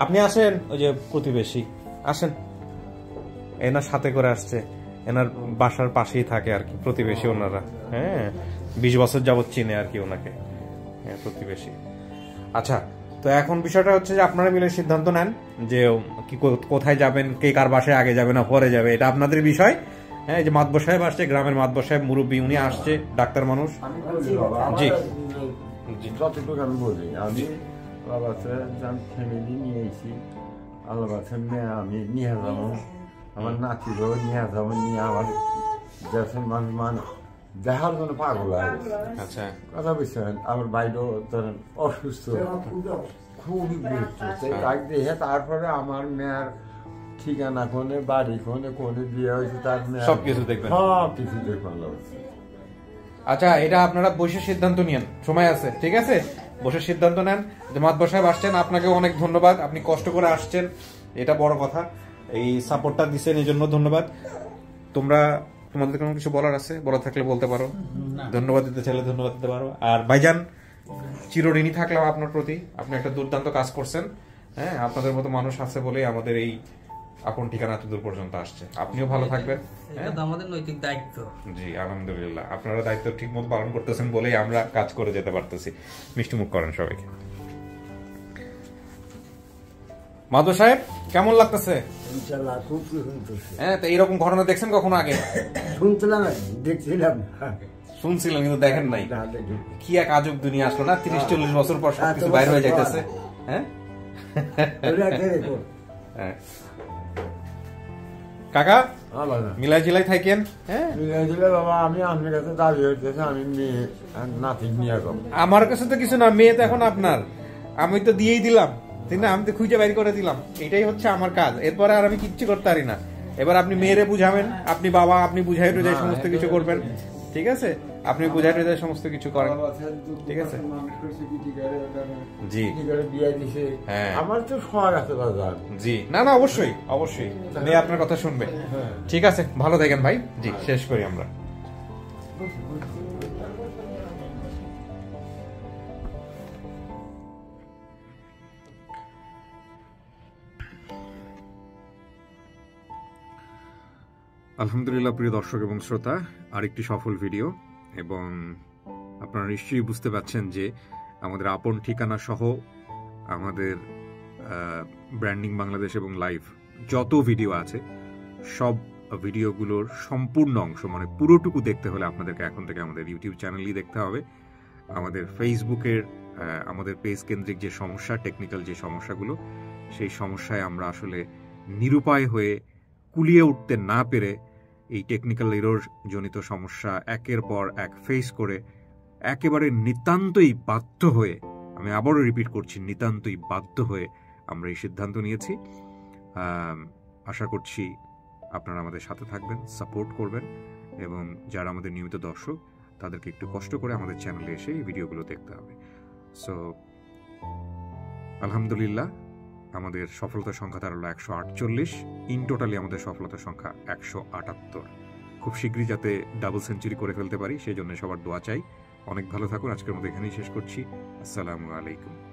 Speaker 2: আপনি আসেন, ওই যে প্রতিবেশী আসেন, এনার সাথে করে আসছে, এনার বাসার পাশেই থাকে আর কি, প্রতিবেশী ওনারা। হ্যাঁ, 20 বছর যাবত চিনে আর কি ওনাকে। হ্যাঁ, প্রতিবেশী। আচ্ছা, তো এখন বিষয়টা হচ্ছে যে আপনারা মিলে সিদ্ধান্ত নেন যে কি কোথায় যাবেন, কে কার বাসায় আগে যাবে না পরে যাবে, এটা আপনাদের বিষয়। হ্যাঁ, এই যে মাতবর সাহেব আসছে, গ্রামের মাতবর সাহেব মুরব্বী, উনি আসছে, ডাক্তার মানুষ। জি,
Speaker 8: যতটুকু আমি বলি, আমি আল্লাহবাসে ফ্যামিলি নিয়ে এসেছি, আল্লাহবাসে মেয়ে আমি নিয়ে যাবো, আমার নাতিরও নিয়ে যাবো, নিয়ে আমার দেশের মানুষ দেখার জন্য পাগল হয়।
Speaker 2: আচ্ছা,
Speaker 8: কথা বুঝছেন, আমার বাইরেও ধরেন অসুস্থ, খুবই গুরুত্ব। দেখে তারপরে আমার মেয়ের ঠিকানা কোনে, বাড়ি কোনে, কোনে বিয়ে হয়েছে, তার মেয়ে
Speaker 2: সবকিছু দেখবেন,
Speaker 8: সবকিছু দেখবেন।
Speaker 2: আচ্ছা, এটা আপনারা বসে সিদ্ধান্ত নিয়েন, সময় আছে, ঠিক আছে? বসে সিদ্ধান্ত নেন। যে মাতবর সাহেব আসছেন, আপনাকে অনেক ধন্যবাদ, আপনি কষ্ট করে আসছেন, এটা বড় কথা। এই সাপোর্টটা দিচ্ছেন, এই জন্য ধন্যবাদ। তোমাদের কোনো কিছু বলার আছে? বলা থাকলে বলতে পারো, ধন্যবাদ দিতে চাইলে ধন্যবাদ দিতে পারো। আর ভাইজান, চিরঋণী থাকলাম আপনার প্রতি, আপনি একটা দুর্দান্ত কাজ করছেন। হ্যাঁ, আপনাদের মতো মানুষ আছে বলেই আমাদের এই আপন ঠিকানা এত দূর পর্যন্ত আসছে। আপনিও ভালো থাকবেন,
Speaker 1: এটা আমাদের নৈতিক দায়িত্ব।
Speaker 2: জি, আলহামদুলিল্লাহ, আপনারা দায়িত্ব ঠিক মতো পালন করতেছেন বলেই আমরা কাজ করে যেতে পারতেছি। মিষ্টি মুখ করেন সবাইকে। মাধব সাহেব, কেমন লাগতেছে?
Speaker 6: ইনশাআল্লাহ খুব সুন্দর।
Speaker 2: হ্যাঁ, তো এইরকম ঘটনা দেখছেন কখনো আগে?
Speaker 6: শুনছিলাম, দেখছিলাম,
Speaker 2: শুনছিলাম, কিন্তু দেখেন নাই। কি এক আজব দুনিয়া আসলো না, 30-40 বছর পর সবকিছু বাইরে হয়ে যাইতেছে। হ্যাঁ, কাকা মিলাই জিলাই থাকেন। হ্যাঁ,
Speaker 8: বাবা, আমি আপনার কাছে দাবি হইতেছে, আমি মেয়ে নাতি নিয়ে যাবো।
Speaker 2: আমার কাছে তো কিছু না, মেয়ে তো এখন আপনার, আমি তো দিয়েই দিলাম, ঠিক না? আমি তো খুঁজে বাইর করে দিলাম, এটাই হচ্ছে আমার কাজ। এরপরে আর আমি কিচ্ছু করতে পারি না। এবার আপনি মেয়েরে বুঝাবেন, আপনি বাবা, আপনি বুঝাই টুঝাই সমস্ত কিছু করবেন, ঠিক আছে? আপনি বুঝাই টুঝাই সমস্ত কিছু করেন, ঠিক আছে? জি, হ্যাঁ,
Speaker 8: আমার তো শখ আছে বাজার।
Speaker 2: জি, না না, অবশ্যই অবশ্যই মেয়ে আপনার কথা শুনবে। ঠিক আছে, ভালো থাকেন ভাই। জি, শেষ করি আমরা। আলহামদুলিল্লাহ, প্রিয় দর্শক এবং শ্রোতা, আরেকটি সফল ভিডিও। এবং আপনারা নিশ্চয়ই বুঝতে পারছেন যে আমাদের আপন ঠিকানা সহ আমাদের ব্র্যান্ডিং বাংলাদেশ এবং লাইভ যত ভিডিও আছে, সব ভিডিওগুলোর সম্পূর্ণ অংশ, মানে পুরোটুকু দেখতে হলে আপনাদেরকে এখন থেকে আমাদের ইউটিউব চ্যানেলই দেখতে হবে। আমাদের ফেসবুকের আমাদের পেজ কেন্দ্রিক যে সমস্যা, টেকনিক্যাল যে সমস্যাগুলো, সেই সমস্যায় আমরা আসলে নিরুপায় হয়ে কুলিয়ে উঠতে না পেরে এই টেকনিক্যাল এরর জনিত সমস্যা একের পর এক ফেস করে একেবারে নিতান্তই বাধ্য হয়ে, আমি আবারও রিপিট করছি, নিতান্তই বাধ্য হয়ে আমরা এই সিদ্ধান্ত নিয়েছি। আশা করছি আপনারা আমাদের সাথে থাকবেন, সাপোর্ট করবেন, এবং যারা আমাদের নিয়মিত দর্শক তাদেরকে একটু কষ্ট করে আমাদের চ্যানেলে এসে এই ভিডিওগুলো দেখতে হবে। সো আলহামদুলিল্লাহ, আমাদের সফলতার সংখ্যা দাঁড়ালো 148। ইন টোটালি আমাদের সফলতার সংখ্যা 178। খুব শীঘ্রই যাতে ডাবল সেঞ্চুরি করে ফেলতে পারি সেই জন্য সবার দোয়া চাই। অনেক ভালো থাকুন। আজকের মতো এখানেই শেষ করছি। আসসালামু আলাইকুম।